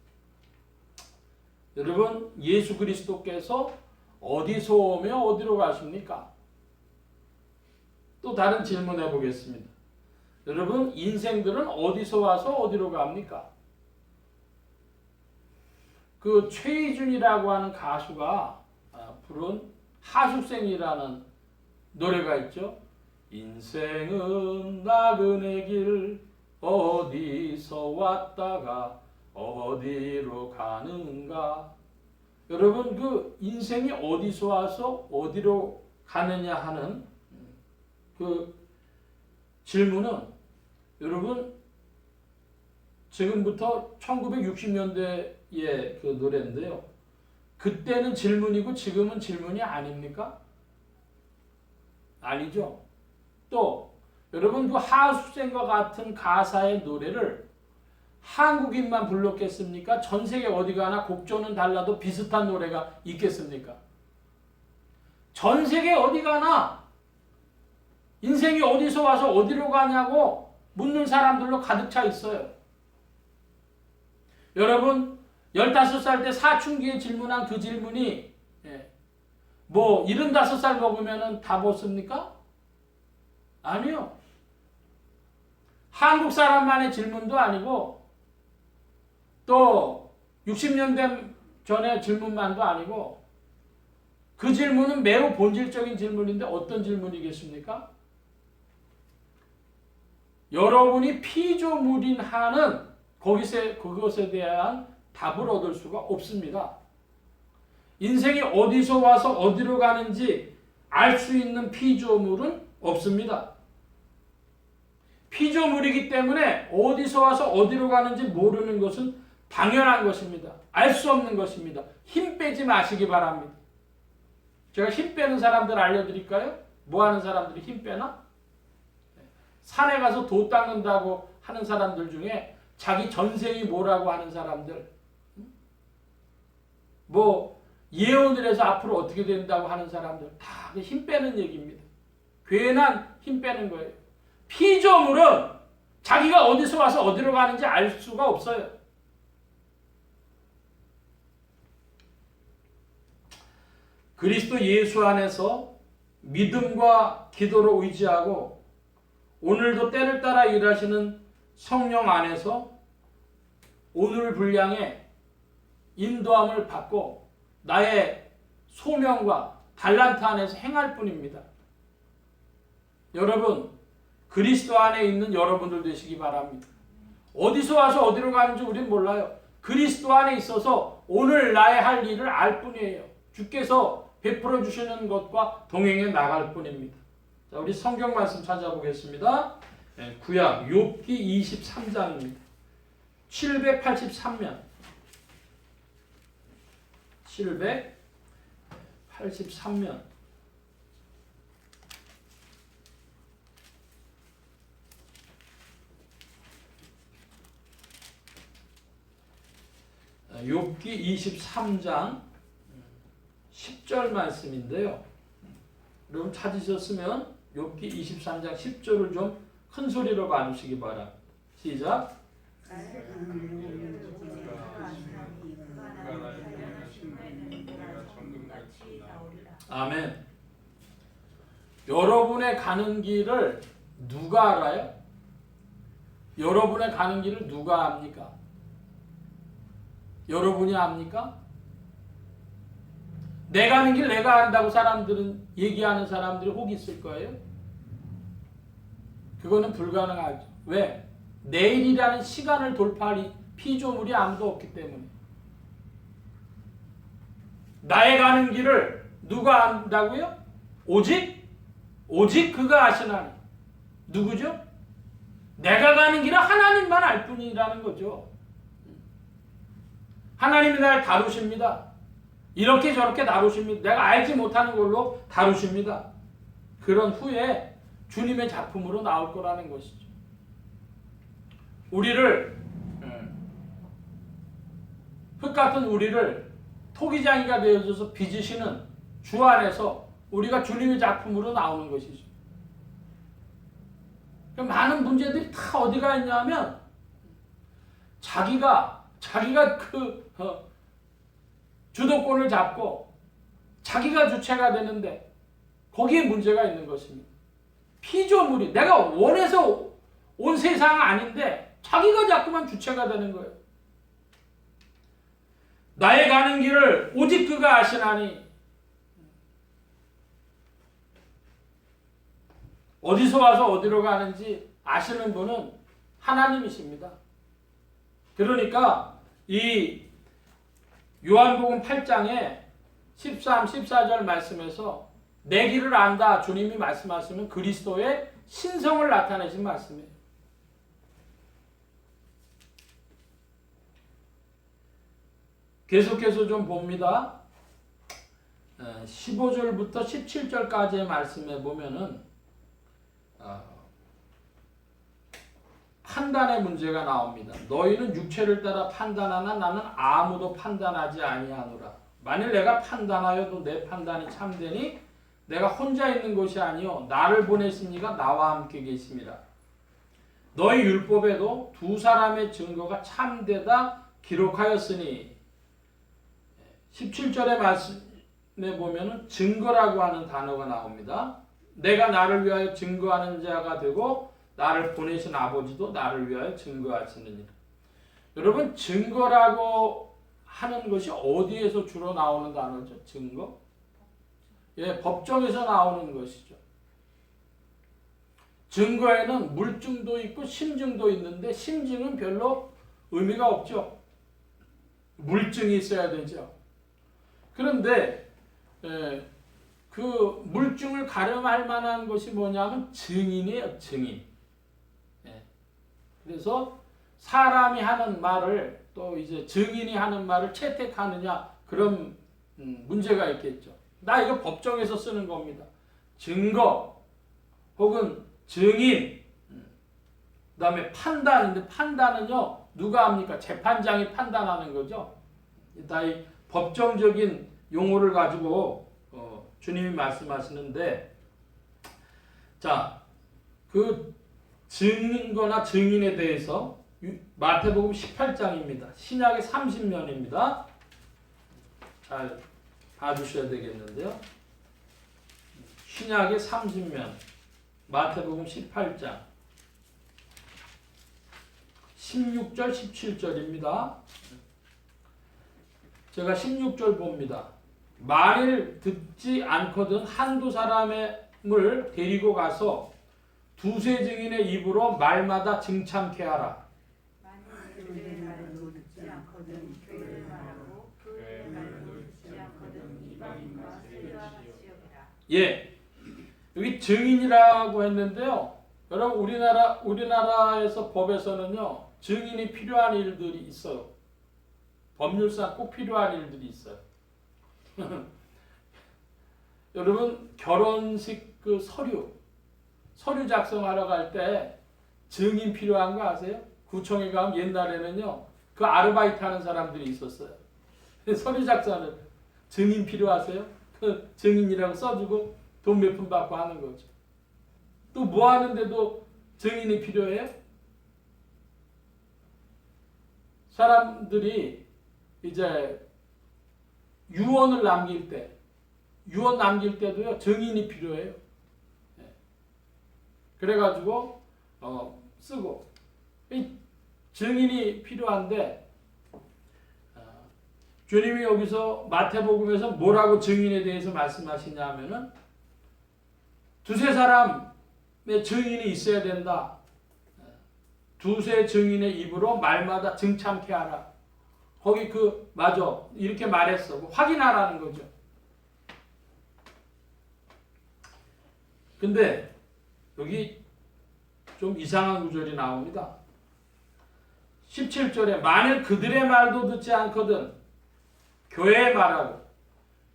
Speaker 1: 여러분 예수 그리스도께서 어디서 오며 어디로 가십니까? 또 다른 질문해 보겠습니다. 여러분 인생들은 어디서 와서 어디로 갑니까? 그 최희준이라고 하는 가수가 부른 하숙생이라는 노래가 있죠. 인생은 나그네 길 어디서 왔다가 어디로 가는가. 여러분 그 인생이 어디서 와서 어디로 가느냐 하는 그 질문은 여러분 지금부터 1960년대의 그 노래인데요. 그때는 질문이고 지금은 질문이 아닙니까? 아니죠. 또 여러분 그 하수생과 같은 가사의 노래를 한국인만 불렀겠습니까? 전 세계 어디 가나 곡조는 달라도 비슷한 노래가 있겠습니까? 전 세계 어디 가나 인생이 어디서 와서 어디로 가냐고 묻는 사람들로 가득 차 있어요. 여러분 15살 때 사춘기에 질문한 그 질문이 뭐 75살 먹으면 다 벗습니까? 아니요. 한국 사람만의 질문도 아니고 또 60년대 전의 질문만도 아니고 그 질문은 매우 본질적인 질문인데 어떤 질문이겠습니까? 여러분이 피조물인 한은 그것에 대한 답을 얻을 수가 없습니다. 인생이 어디서 와서 어디로 가는지 알 수 있는 피조물은 없습니다. 피조물이기 때문에 어디서 와서 어디로 가는지 모르는 것은 당연한 것입니다. 알 수 없는 것입니다. 힘 빼지 마시기 바랍니다. 제가 힘 빼는 사람들 알려드릴까요? 뭐 하는 사람들이 힘 빼나? 산에 가서 도 닦는다고 하는 사람들 중에 자기 전생이 뭐라고 하는 사람들, 뭐 예언을 해서 앞으로 어떻게 된다고 하는 사람들, 다 힘 빼는 얘기입니다. 괜한 힘 빼는 거예요. 피조물은 자기가 어디서 와서 어디로 가는지 알 수가 없어요. 그리스도 예수 안에서 믿음과 기도로 의지하고 오늘도 때를 따라 일하시는 성령 안에서 오늘 분량의 인도함을 받고 나의 소명과 달란트 안에서 행할 뿐입니다. 여러분, 그리스도 안에 있는 여러분들 되시기 바랍니다. 어디서 와서 어디로 가는지 우리는 몰라요. 그리스도 안에 있어서 오늘 나의 할 일을 알 뿐이에요. 주께서 베풀어 주시는 것과 동행해 나갈 뿐입니다. 자, 우리 성경 말씀 찾아보겠습니다. 구약 욥기 23장입니다. 783면 783면 욥기 23장 10절 말씀인데요. 여러분 찾으셨으면 욥기 23장 10절을 좀 큰 소리로 봐주시기 바랍니다. 시작. 아멘. 여러분의 가는 길을 누가 알아요? 여러분의 가는 길을 누가 압니까? 여러분이 압니까? 내 가는 길 내가 안다고 사람들은 얘기하는 사람들이 혹 있을 거예요. 그거는 불가능하죠. 왜? 내일이라는 시간을 돌파할 피조물이 아무도 없기 때문에. 나의 가는 길을 누가 안다고요? 오직 그가 아시나니. 누구죠? 내가 가는 길은 하나님만 알 뿐이라는 거죠. 하나님이 날 다루십니다. 이렇게 저렇게 다루십니다. 내가 알지 못하는 걸로 다루십니다. 그런 후에 주님의 작품으로 나올 거라는 것이죠. 우리를 흙 같은 우리를 토기장이가 되어줘서 빚으시는 주 안에서 우리가 주님의 작품으로 나오는 것이죠. 많은 문제들이 다 어디가 있냐면 자기가 주도권을 잡고 자기가 주체가 되는데 거기에 문제가 있는 것입니다. 피조물이 내가 원해서 온 세상 아닌데 자기가 자꾸만 주체가 되는 거예요. 나의 가는 길을 오직 그가 아시나니. 어디서 와서 어디로 가는지 아시는 분은 하나님이십니다. 그러니까 이 요한복음 8장에 13, 14절 말씀에서 내 길을 안다 주님이 말씀하시면 그리스도의 신성을 나타내신 말씀이에요. 계속해서 좀 봅니다. 15절부터 17절까지의 말씀에 보면은 판단의 문제가 나옵니다. 너희는 육체를 따라 판단하나 나는 아무도 판단하지 아니하노라. 만일 내가 판단하여도 내 판단이 참되니 내가 혼자 있는 것이 아니요 나를 보내신 이가 나와 함께 계심이라. 너희 율법에도 두 사람의 증거가 참되다 기록하였으니 17절의 말씀에 보면은 증거라고 하는 단어가 나옵니다. 내가 나를 위하여 증거하는 자가 되고 나를 보내신 아버지도 나를 위하여 증거하시느니라. 여러분 증거라고 하는 것이 어디에서 주로 나오는 단어죠? 증거? 법정에서 나오는 것이죠. 증거에는 물증도 있고 심증도 있는데 심증은 별로 의미가 없죠. 물증이 있어야 되죠. 그런데 그 물증을 가름할 만한 것이 뭐냐면 증인이에요. 증인. 그래서 사람이 하는 말을 또 이제 증인이 하는 말을 채택하느냐 그런 문제가 있겠죠. 나 이거 법정에서 쓰는 겁니다. 증거 혹은 증인 그다음에 판단인데 판단은요 누가 합니까? 재판장이 판단하는 거죠. 다 이 법정적인 용어를 가지고 주님이 말씀하시는데 자, 그 증인거나 증인에 대해서 마태복음 18장입니다. 신약의 30면입니다. 잘 봐주셔야 되겠는데요. 신약의 30면 마태복음 18장 16절 17절입니다. 제가 16절 봅니다. 만일 듣지 않거든 한두 사람을 데리고 가서 두세 증인의 입으로 말마다 증참케 하라.
Speaker 2: 만일 그의 말도 듣지 않거든 교회를 말하고 교회의 말도 듣지 않거든 이방인과 세리와 같이 여기라.
Speaker 1: 예, 여기 증인이라고 했는데요. 여러분 우리나라에서 법에서는요 증인이 필요한 일들이 있어요. 법률상 꼭 필요한 일들이 있어요. 여러분 결혼식 그 서류 작성하러 갈 때 증인 필요한 거 아세요? 구청에 가면 옛날에는요 그 아르바이트 하는 사람들이 있었어요. 서류 작성하는 증인 필요하세요? 그 증인이라고 써주고 돈 몇 푼 받고 하는 거죠. 또 뭐 하는데도 증인이 필요해요? 사람들이 이제 유언을 남길 때, 유언 남길 때도요 증인이 필요해요. 그래가지고 쓰고 이 증인이 필요한데 주님이 여기서 마태복음에서 뭐라고 증인에 대해서 말씀하시냐면은 두세 사람의 증인이 있어야 된다. 두세 증인의 입으로 말마다 증참케 하라. 거기 맞아. 이렇게 말했어. 확인하라는 거죠. 근데 여기 좀 이상한 구절이 나옵니다. 17절에 만일 그들의 말도 듣지 않거든 교회의 말하고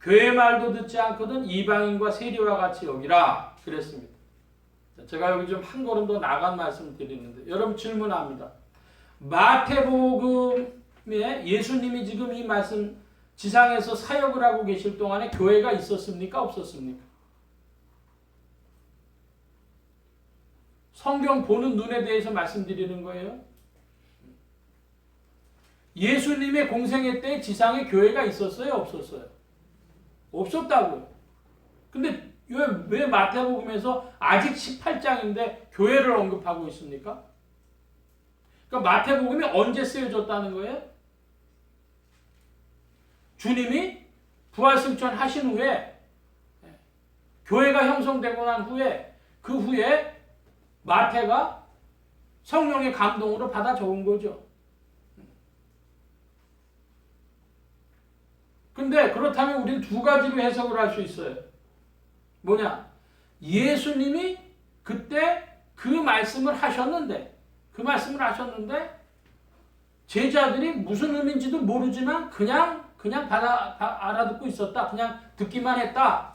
Speaker 1: 교회의 말도 듣지 않거든 이방인과 세리와 같이 여기라 그랬습니다. 제가 여기 좀 한 걸음 더 나간 말씀 드리는데 여러분 질문합니다. 마태복음에 예수님이 지금 이 말씀 지상에서 사역을 하고 계실 동안에 교회가 있었습니까? 없었습니까? 성경 보는 눈에 대해서 말씀드리는 거예요. 예수님의 공생애 때 지상에 교회가 있었어요? 없었어요? 없었다고요. 근데 왜 마태복음에서 아직 18장인데 교회를 언급하고 있습니까? 그러니까 마태복음이 언제 쓰여졌다는 거예요? 주님이 부활승천 하신 후에 교회가 형성되고 난 후에 그 후에 마태가 성령의 감동으로 받아 적은 거죠. 근데 그렇다면 우리는 두 가지로 해석을 할 수 있어요. 뭐냐? 예수님이 그때 그 말씀을 하셨는데 제자들이 무슨 의미인지도 모르지만 그냥 알아듣고 있었다. 그냥 듣기만 했다.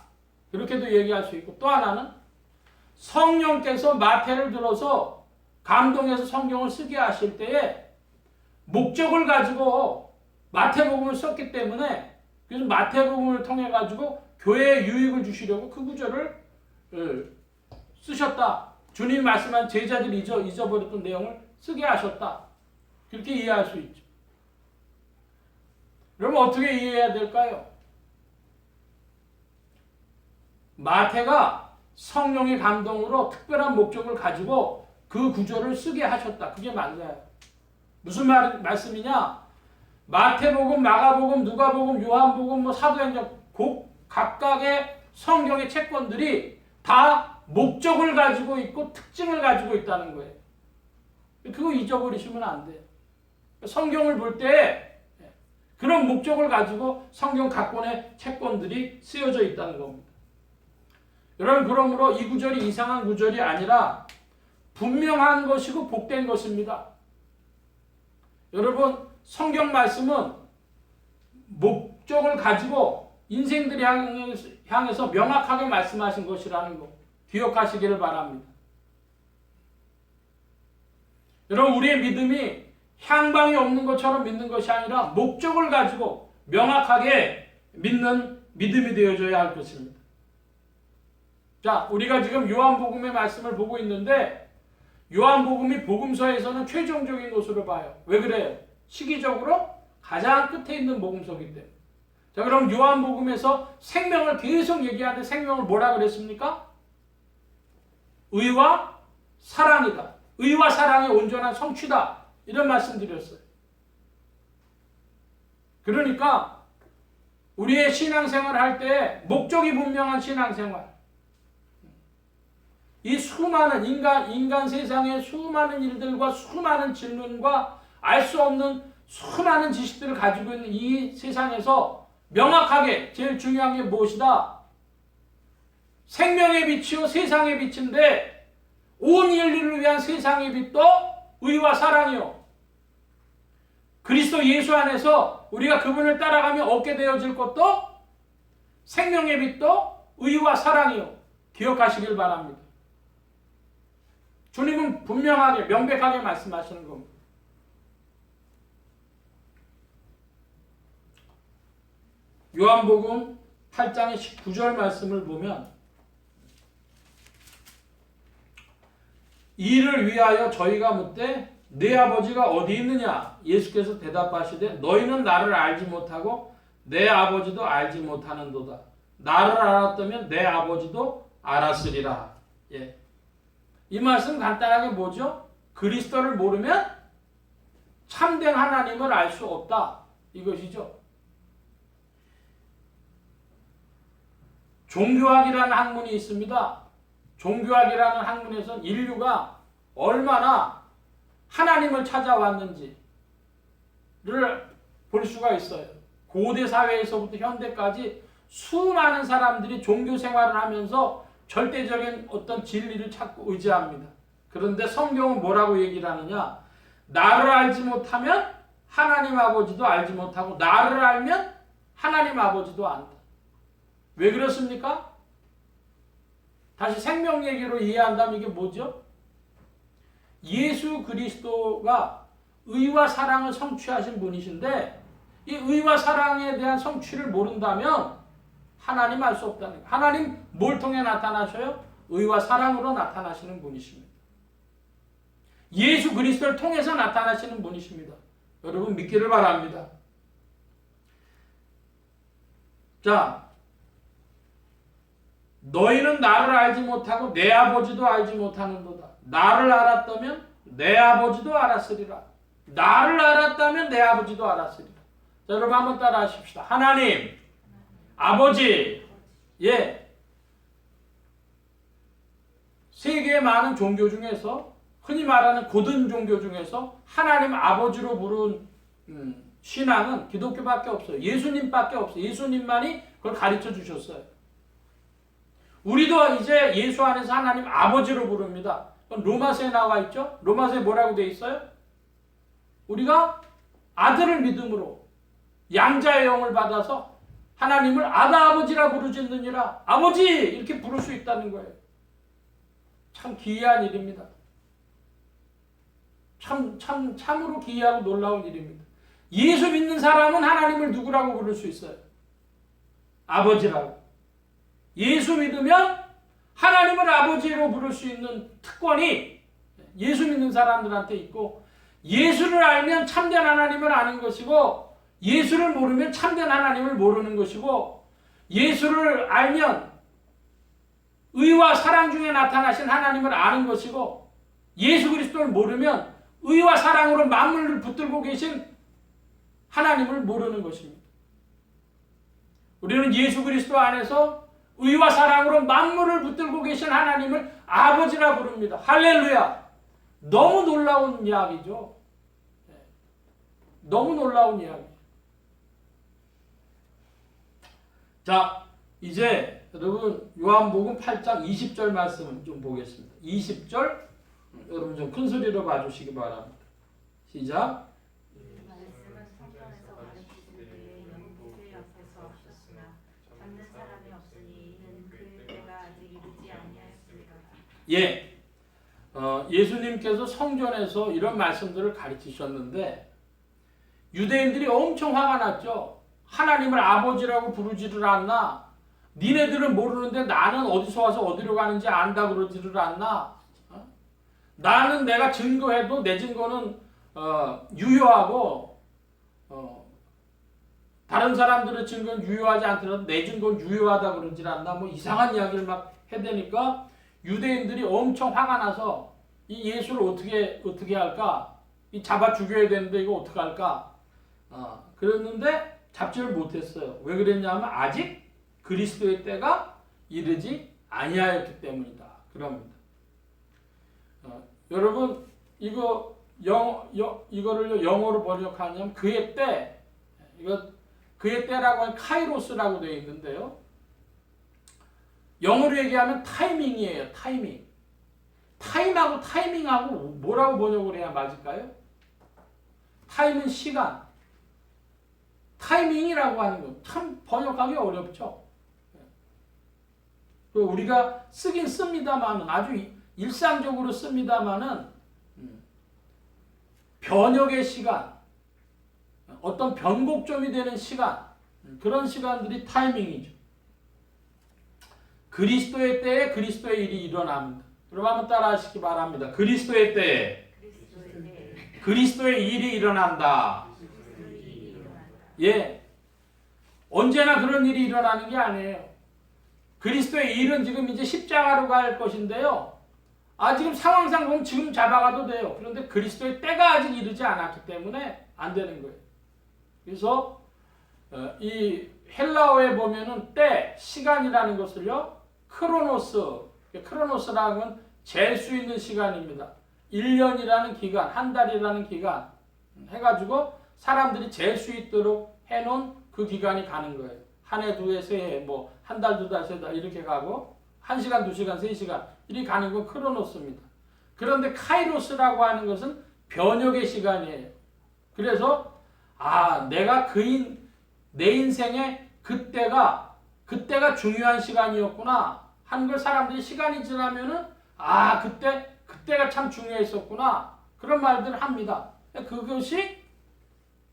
Speaker 1: 이렇게도 얘기할 수 있고 또 하나는 성령께서 마태를 들어서 감동해서 성경을 쓰게 하실 때에 목적을 가지고 마태복음을 썼기 때문에 그래서 마태복음을 통해 가지고 교회에 유익을 주시려고 그 구절을 쓰셨다. 주님이 말씀한 제자들이 잊어버렸던 내용을 쓰게 하셨다. 그렇게 이해할 수 있죠. 그러면 어떻게 이해해야 될까요? 마태가 성령의 감동으로 특별한 목적을 가지고 그 구절을 쓰게 하셨다. 그게 맞아요. 무슨 말씀이냐? 마태복음, 마가복음, 누가복음, 요한복음, 사도행전 각각의 성경의 채권들이 다 목적을 가지고 있고 특징을 가지고 있다는 거예요. 그거 잊어버리시면 안 돼요. 성경을 볼 때 그런 목적을 가지고 성경 각권의 채권들이 쓰여져 있다는 겁니다. 여러분 그러므로 이 구절이 이상한 구절이 아니라 분명한 것이고 복된 것입니다. 여러분, 성경 말씀은 목적을 가지고 인생들이 향해서 명확하게 말씀하신 것이라는 거 기억하시기를 바랍니다. 여러분, 우리의 믿음이 향방이 없는 것처럼 믿는 것이 아니라 목적을 가지고 명확하게 믿는 믿음이 되어져야 할 것입니다. 자, 우리가 지금 요한복음의 말씀을 보고 있는데 요한복음이 복음서에서는 최종적인 것으로 봐요. 왜 그래요? 시기적으로 가장 끝에 있는 복음서이기 때문에. 자, 그럼 요한복음에서 생명을 계속 얘기하는데 생명을 뭐라 그랬습니까? 의와 사랑이다. 의와 사랑의 온전한 성취다. 이런 말씀 드렸어요. 그러니까 우리의 신앙생활을 할 때 목적이 분명한 신앙생활. 이 수많은 인간 세상의 수많은 일들과 수많은 질문과 알 수 없는 수많은 지식들을 가지고 있는 이 세상에서 명확하게 제일 중요한 게 무엇이다? 생명의 빛이요 세상의 빛인데 온 인류를 위한 세상의 빛도 의와 사랑이요. 그리스도 예수 안에서 우리가 그분을 따라가며 얻게 되어질 것도 생명의 빛도 의와 사랑이요. 기억하시길 바랍니다. 주님은 분명하게 명백하게 말씀하시는 겁니다. 요한복음 8장의 19절 말씀을 보면 이를 위하여 저희가 묻되 내 아버지가 어디 있느냐? 예수께서 대답하시되 너희는 나를 알지 못하고 내 아버지도 알지 못하는도다. 나를 알았다면 내 아버지도 알았으리라. 예. 이 말씀 간단하게 뭐죠? 그리스도를 모르면 참된 하나님을 알 수 없다. 이것이죠. 종교학이라는 학문이 있습니다. 종교학이라는 학문에서는 인류가 얼마나 하나님을 찾아왔는지를 볼 수가 있어요. 고대 사회에서부터 현대까지 수많은 사람들이 종교 생활을 하면서 절대적인 어떤 진리를 찾고 의지합니다. 그런데 성경은 뭐라고 얘기를 하느냐? 나를 알지 못하면 하나님 아버지도 알지 못하고 나를 알면 하나님 아버지도 안다. 왜 그렇습니까? 다시 생명 얘기로 이해한다면 이게 뭐죠? 예수 그리스도가 의와 사랑을 성취하신 분이신데 이 의와 사랑에 대한 성취를 모른다면 하나님 알 수 없다는 거예요. 하나님 뭘 통해 나타나셔요? 의와 사랑으로 나타나시는 분이십니다. 예수 그리스도를 통해서 나타나시는 분이십니다. 여러분 믿기를 바랍니다. 자, 너희는 나를 알지 못하고 내 아버지도 알지 못하는도다. 나를 알았다면 내 아버지도 알았으리라. 나를 알았다면 내 아버지도 알았으리라. 자, 여러분 한번 따라 하십시다. 하나님, 아버지, 예. 세계의 많은 종교 중에서 흔히 말하는 고든 종교 중에서 하나님 아버지로 부른 신앙은 기독교밖에 없어요. 예수님밖에 없어요. 예수님만이 그걸 가르쳐 주셨어요. 우리도 이제 예수 안에서 하나님 아버지로 부릅니다. 로마서에 나와 있죠? 로마서에 뭐라고 되어 있어요? 우리가 아들을 믿음으로 양자의 영을 받아서 하나님을 아다 아버지라 부르짖느니라. 아버지! 이렇게 부를 수 있다는 거예요. 참 기이한 일입니다. 참으로 기이하고 놀라운 일입니다. 예수 믿는 사람은 하나님을 누구라고 부를 수 있어요? 아버지라고. 예수 믿으면 하나님을 아버지로 부를 수 있는 특권이 예수 믿는 사람들한테 있고 예수를 알면 참된 하나님을 아는 것이고 예수를 모르면 참된 하나님을 모르는 것이고 예수를 알면 의와 사랑 중에 나타나신 하나님을 아는 것이고 예수 그리스도를 모르면 의와 사랑으로 만물을 붙들고 계신 하나님을 모르는 것입니다. 우리는 예수 그리스도 안에서 의와 사랑으로 만물을 붙들고 계신 하나님을 아버지라 부릅니다. 할렐루야! 너무 놀라운 이야기죠. 너무 놀라운 이야기. 자, 이제 여러분 요한복음 8장 20절 말씀을 좀 보겠습니다. 20절 여러분 좀 큰 소리로 봐주시기 바랍니다. 시작.
Speaker 2: 말씀을 성전에서 가르치시되 영국의 앞에서 하셨으나 잡는 사람이 없으니 이는 그 때가 아직 이르지 아니하였습니다.
Speaker 1: 예, 예수님께서 성전에서 이런 말씀들을 가르치셨는데 유대인들이 엄청 화가 났죠. 하나님을 아버지라고 부르지를 않나? 니네들은 모르는데 나는 어디서 와서 어디로 가는지 안다 그러지를 않나? 나는 내가 증거해도 내 증거는 유효하고 다른 사람들의 증거는 유효하지 않더라도 내 증거는 유효하다 그러질 않나? 뭐 이상한 이야기를 막 해대니까 유대인들이 엄청 화가 나서 이 예수를 어떻게 할까? 이 잡아 죽여야 되는데 이거 어떻게 할까? 그랬는데 잡지를 못했어요. 왜 그랬냐면 아직 그리스도의 때가 이르지 아니하였기 때문이다. 그럽니다. 여러분 이거를 영어로 번역하냐면 그의 때, 그의 때라고 하면 카이로스라고 되어 있는데요. 영어로 얘기하면 타이밍이에요. 타이밍. 타임하고 타이밍하고 뭐라고 번역을 해야 맞을까요? 타임은 시간. 타이밍이라고 하는 건 참 번역하기 어렵죠. 우리가 쓰긴 씁니다만은 아주 일상적으로 씁니다만은 변혁의 시간, 어떤 변곡점이 되는 시간, 그런 시간들이 타이밍이죠. 그리스도의 때에 그리스도의 일이 일어납니다. 여러분 한번 따라하시기 바랍니다. 그리스도의 때에 그리스도의 일이 일어난다. 예, 언제나 그런 일이 일어나는 게 아니에요. 그리스도의 일은 지금 이제 십자가로 갈 것인데요. 지금 상황상 보면 지금 잡아가도 돼요. 그런데 그리스도의 때가 아직 이르지 않았기 때문에 안 되는 거예요. 그래서 이 헬라어에 보면은 때, 시간이라는 것을요, 크로노스라는 건 잴 수 있는 시간입니다. 1년이라는 기간, 한 달이라는 기간 해가지고 사람들이 잴 수 있도록 해놓은 그 기간이 가는 거예요. 한 해, 두 해, 세 해, 뭐 한 달, 두 달, 세 달 이렇게 가고 1시간, 2시간, 3시간 이렇게 가는 건 크로노스입니다. 그런데 카이로스라고 하는 것은 변혁의 시간이에요. 그래서 내가 내 인생에 그때가 중요한 시간이었구나 하는 걸 사람들이 시간이 지나면은 그때가 참 중요했었구나 그런 말들을 합니다. 그것이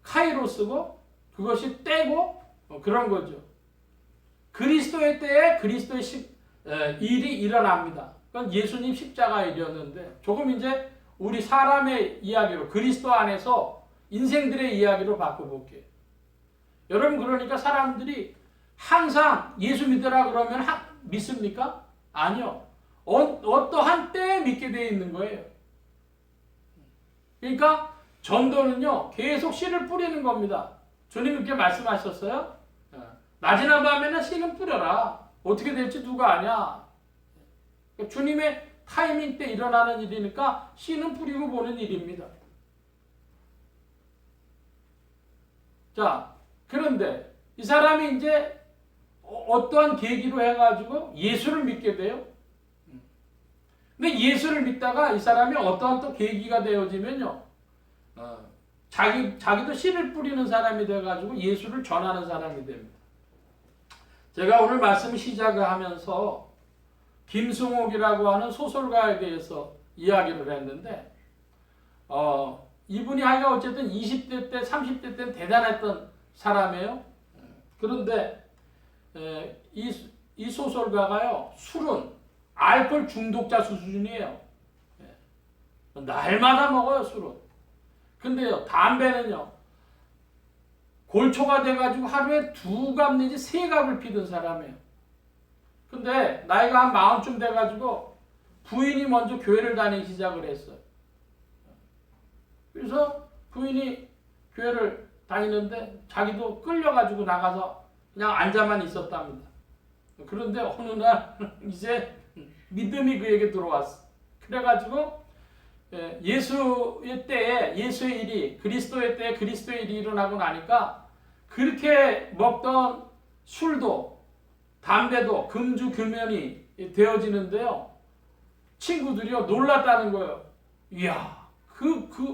Speaker 1: 카이로스고 그것이 때고 그런 거죠. 그리스도의 때에 그리스도의 일이 일어납니다. 그건 예수님 십자가 일이었는데 조금 이제 우리 사람의 이야기로 그리스도 안에서 인생들의 이야기로 바꿔볼게요. 여러분 그러니까 사람들이 항상 예수 믿으라 그러면 믿습니까? 아니요. 어떠한 때에 믿게 되어 있는 거예요. 그러니까 전도는요 계속 씨를 뿌리는 겁니다. 주님 이렇게 말씀하셨어요. 낮이나 밤에는 씨는 뿌려라. 어떻게 될지 누가 아냐. 주님의 타이밍 때 일어나는 일이니까 씨는 뿌리고 보는 일입니다. 자, 그런데 이 사람이 이제 어떠한 계기로 해가지고 예수를 믿게 돼요. 근데 예수를 믿다가 이 사람이 어떠한 또 계기가 되어지면요, 자기도 씨를 뿌리는 사람이 돼가지고 예수를 전하는 사람이 됩니다. 제가 오늘 말씀 시작을 하면서 김승옥이라고 하는 소설가에 대해서 이야기를 했는데, 이분이 하여간 어쨌든 20대 때, 30대 때는 대단했던 사람이에요. 그런데 이 소설가가요, 술은 알코올 중독자 수준이에요. 날마다 먹어요, 술은. 근데요, 담배는요, 골초가 돼가지고 하루에 2갑 내지 3갑을 피던 사람이에요. 근데 나이가 한 40쯤 돼가지고 부인이 먼저 교회를 다니기 시작을 했어요. 그래서 부인이 교회를 다니는데 자기도 끌려가지고 나가서 그냥 앉아만 있었답니다. 그런데 어느 날 이제 믿음이 그에게 들어왔어. 그래가지고 예수의 때에 예수의 일이, 그리스도의 때에 그리스도의 일이 일어나고 나니까 그렇게 먹던 술도 담배도 금주 금연이 되어지는데요. 친구들이요 놀랐다는 거예요. 이야,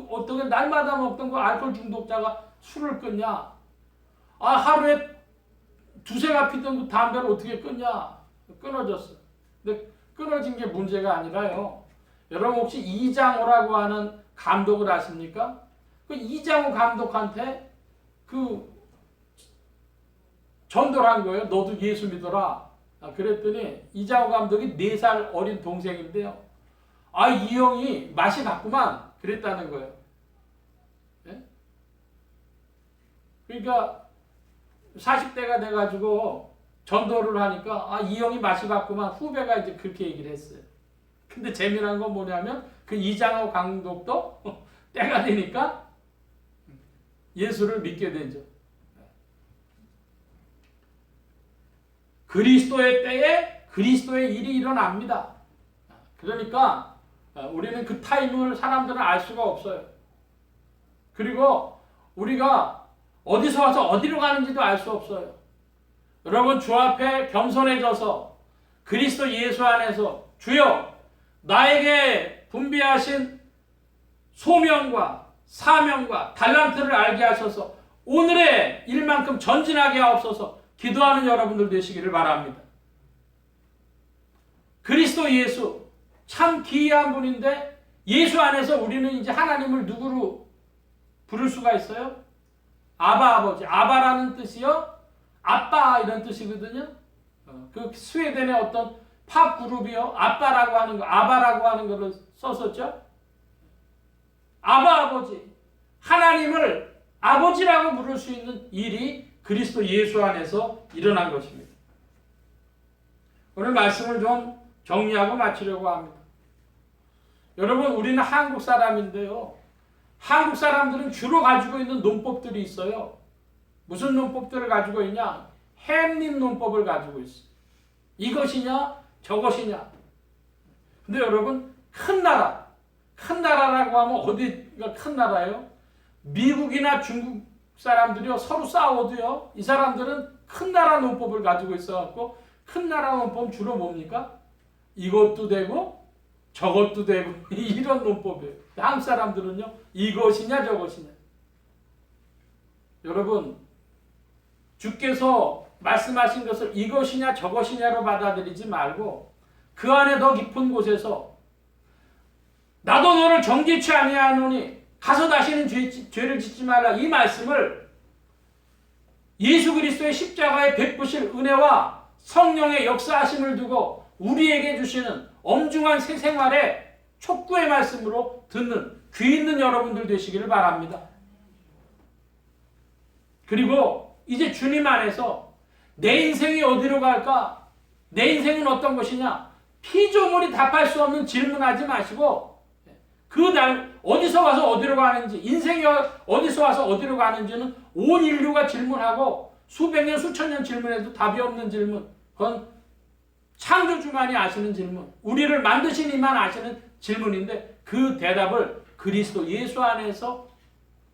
Speaker 1: 어떻게 날마다 먹던 그 알코올 중독자가 술을 끊냐? 하루에 두세가 피던 그 담배를 어떻게 끊냐? 끊어졌어. 근데 끊어진 게 문제가 아니라요. 여러분 혹시 이장호라고 하는 감독을 아십니까? 그 이장호 감독한테 전도를 한 거예요. 너도 예수 믿어라. 그랬더니 이장호 감독이 4살 어린 동생인데요. 이 형이 맛이 갔구만. 그랬다는 거예요. 네? 그러니까 40대가 돼가지고 전도를 하니까 이 형이 맛이 갔구만. 후배가 이제 그렇게 얘기를 했어요. 근데 재미난 건 뭐냐면 그 이장호 감독도 때가 되니까 예수를 믿게 되죠. 그리스도의 때에 그리스도의 일이 일어납니다. 그러니까 우리는 그 타임을 사람들은 알 수가 없어요. 그리고 우리가 어디서 와서 어디로 가는지도 알 수 없어요. 여러분 주 앞에 겸손해져서 그리스도 예수 안에서 주여 나에게 분비하신 소명과 사명과 달란트를 알게 하셔서 오늘의 일만큼 전진하게 하옵소서 기도하는 여러분들 되시기를 바랍니다. 그리스도 예수 참 기이한 분인데 예수 안에서 우리는 이제 하나님을 누구로 부를 수가 있어요? 아바 아버지. 아바라는 뜻이요 아빠 이런 뜻이거든요. 그 스웨덴의 어떤 팝 그룹이요 아빠라고 하는 거 아바라고 하는 거를 썼었죠. 아바 아버지. 하나님을 아버지라고 부를 수 있는 일이 그리스도 예수 안에서 일어난 것입니다. 오늘 말씀을 좀 정리하고 마치려고 합니다. 여러분 우리는 한국 사람인데요. 한국 사람들은 주로 가지고 있는 논법들이 있어요. 무슨 논법들을 가지고 있냐? 햄릿 논법을 가지고 있어요. 이것이냐 저것이냐. 근데 여러분 큰 나라라고 하면 어디가 큰 나라예요? 미국이나 중국 사람들이요 서로 싸워도요 이 사람들은 큰 나라 논법을 가지고 있어갖고 큰 나라 논법 주로 뭡니까? 이것도 되고 저것도 되고 이런 논법이에요. 한국 사람들은요 이것이냐 저것이냐. 여러분 주께서 말씀하신 것을 이것이냐 저것이냐로 받아들이지 말고 그 안에 더 깊은 곳에서 나도 너를 정죄치 아니하노니 가서 다시는 죄를 짓지 말라. 이 말씀을 예수 그리스도의 십자가에 베푸실 은혜와 성령의 역사하심을 두고 우리에게 주시는 엄중한 새 생활의 촉구의 말씀으로 듣는 귀 있는 여러분들 되시기를 바랍니다. 그리고 이제 주님 안에서 내 인생이 어디로 갈까? 내 인생은 어떤 것이냐? 피조물이 답할 수 없는 질문하지 마시고 어디서 와서 어디로 가는지, 인생이 어디서 와서 어디로 가는지는 온 인류가 질문하고 수백 년, 수천 년 질문해도 답이 없는 질문. 그건 창조주만이 아시는 질문. 우리를 만드신 이만 아시는 질문인데 그 대답을 그리스도 예수 안에서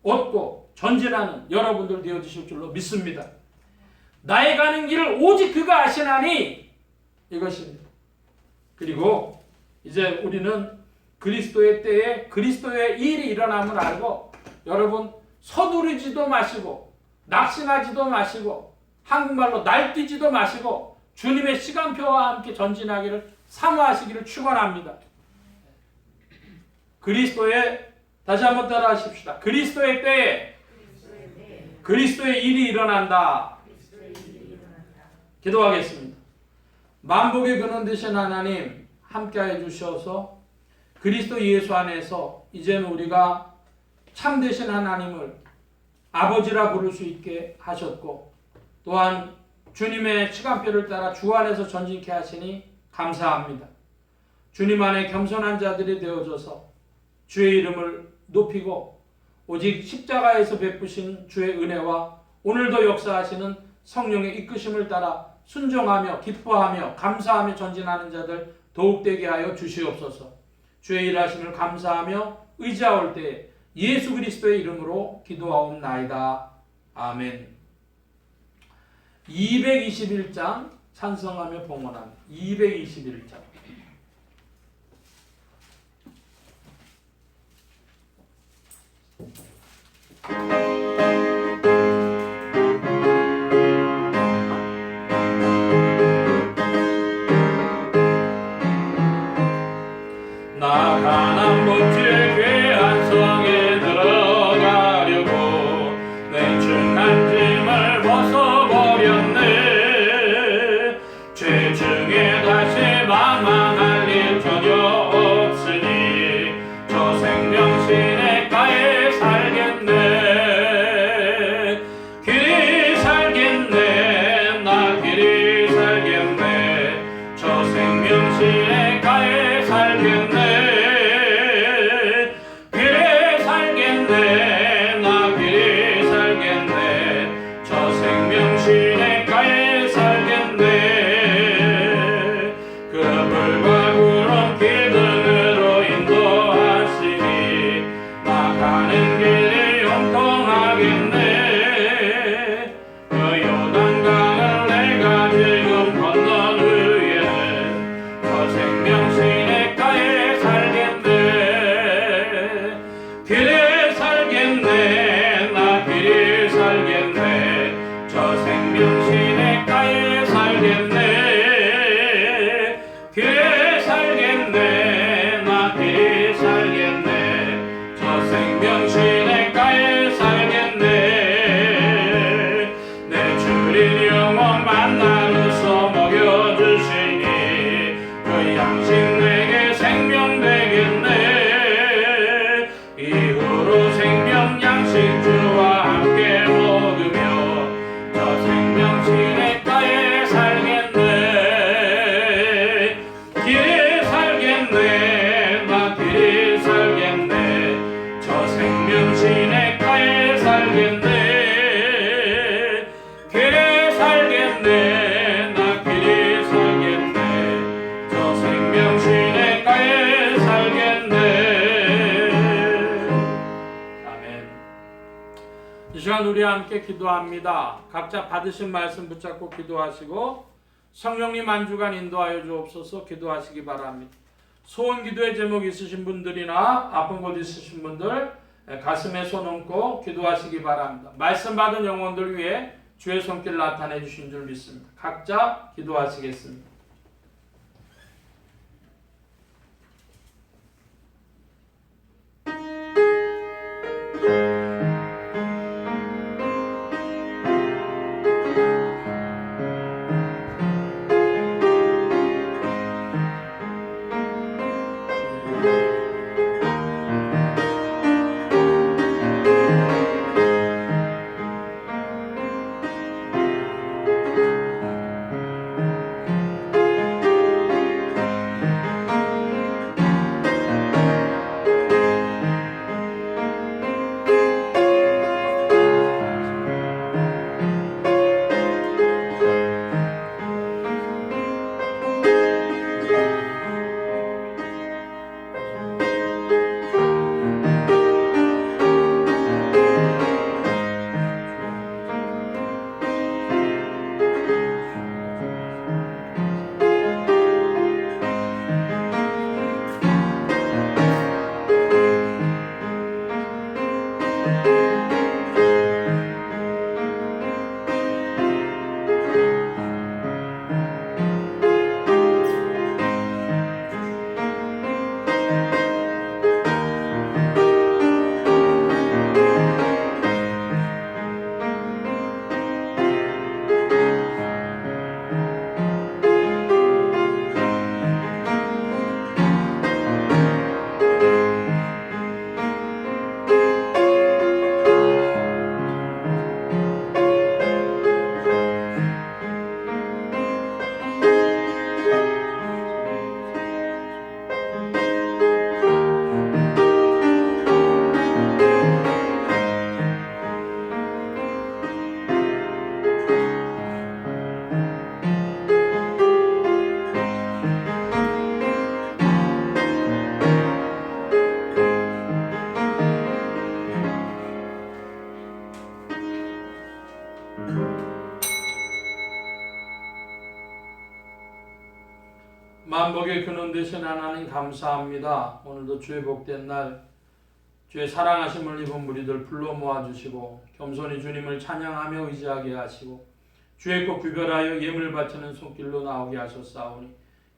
Speaker 1: 얻고 전진하는 여러분들 되어주실 줄로 믿습니다. 나의 가는 길을 오직 그가 아시나니 이것입니다. 그리고 이제 우리는 그리스도의 때에 그리스도의 일이 일어남을 알고 여러분 서두르지도 마시고 낙심하지도 마시고 한국말로 날뛰지도 마시고 주님의 시간표와 함께 전진하기를 사모하시기를 축원합니다. 다시 한번 따라 하십시다. 그리스도의 때에 그리스도의 일이 일어난다. 기도하겠습니다. 만복의 근원 되신 하나님 함께해 주셔서 그리스도 예수 안에서 이제는 우리가 참되신 하나님을 아버지라 부를 수 있게 하셨고 또한 주님의 시간표를 따라 주 안에서 전진케 하시니 감사합니다. 주님 안에 겸손한 자들이 되어져서 주의 이름을 높이고 오직 십자가에서 베푸신 주의 은혜와 오늘도 역사하시는 성령의 이끄심을 따라 순종하며 기뻐하며 감사하며 전진하는 자들 더욱 되게 하여 주시옵소서. 주의 일하심을 감사하며 의지하올 때에 예수 그리스도의 이름으로 기도하옵나이다. 아멘. 221장 찬성하며 봉헌합니다. 221장 가는 길이 용통하겠네. 그 요단강을 내가 지금 건넌 후에는 저 생명 시냇가에 살겠네. 길에 살겠네. 나 길에 살겠네. 저 생명 시냇가에 살겠네. 길에 살겠네. 나 길에 살겠네. 저 생명 시냇가에 살겠네. 내 주린 영혼 만나로서 먹여주시니 그 양식 내게 생명 되겠네. 이후로 생명 양식 주와 함께 먹으며 저 생명 시냇가에 살겠네. 길에 살겠네. 나 길에 살겠네. 저 생명 시냇가에 살겠네. 길에 살겠네. 나 길에 살겠네. 저 생명 시냇가에 살겠네. 아멘. 이 시간 우리 함께 기도합니다. 각자 받으신 말씀 붙잡고 기도하시고 성령님 한 주간 인도하여 주옵소서. 기도하시기 바랍니다. 소원 기도의 제목 있으신 분들이나 아픈 곳 있으신 분들 가슴에 손 얹고 기도하시기 바랍니다. 말씀 받은 영혼들 위해 주의 손길 나타내 주신 줄 믿습니다. 각자 기도하시겠습니다. 만복의 근원 되신 하나님 감사합니다. 오늘도 주의 복된 날 주의 사랑하심을 입은 무리들 불러 모아주시고 겸손히 주님을 찬양하며 의지하게 하시고 주의 것 구별하여 예물 바치는 손길로 나오게 하셨사오니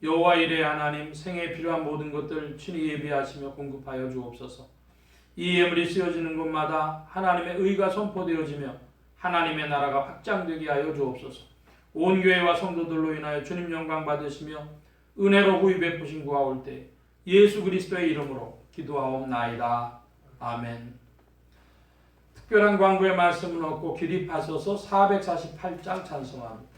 Speaker 1: 여호와 이레 하나님 생에 필요한 모든 것들 친히 예비하시며 공급하여 주옵소서. 이 예물이 쓰여지는 곳마다 하나님의 의가 선포되어지며 하나님의 나라가 확장되게 하여 주옵소서. 온 교회와 성도들로 인하여 주님 영광 받으시며 은혜로 후히 베푸신 구하 올 때 예수 그리스도의 이름으로 기도하옵나이다. 아멘. 특별한 광고의 말씀을 얻고 기립하셔서 448장 찬송합니다.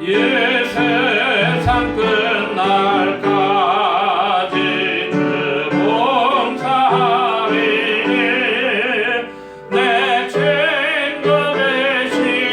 Speaker 1: 예 세상 끝날까지 주 봉사하리니 내 친구 되시니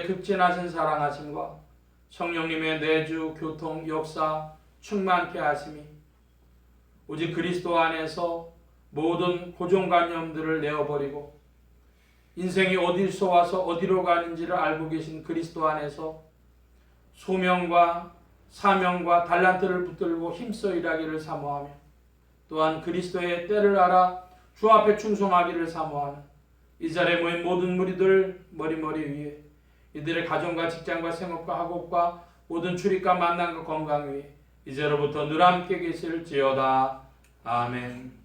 Speaker 1: 아버지의 극진하신 사랑하심과 성령님의 내주, 교통, 역사 충만케 하심이 오직 그리스도 안에서 모든 고정관념들을 내어버리고 인생이 어디서 와서 어디로 가는지를 알고 계신 그리스도 안에서 소명과 사명과 달란트를 붙들고 힘써 일하기를 사모하며 또한 그리스도의 때를 알아 주 앞에 충성하기를 사모하는 이 자리에 모인 모든 무리들 머리머리 위에 이들의 가정과 직장과 생업과 학업과 모든 출입과 만남과 건강 위에 이제로부터 늘 함께 계실지어다. 아멘.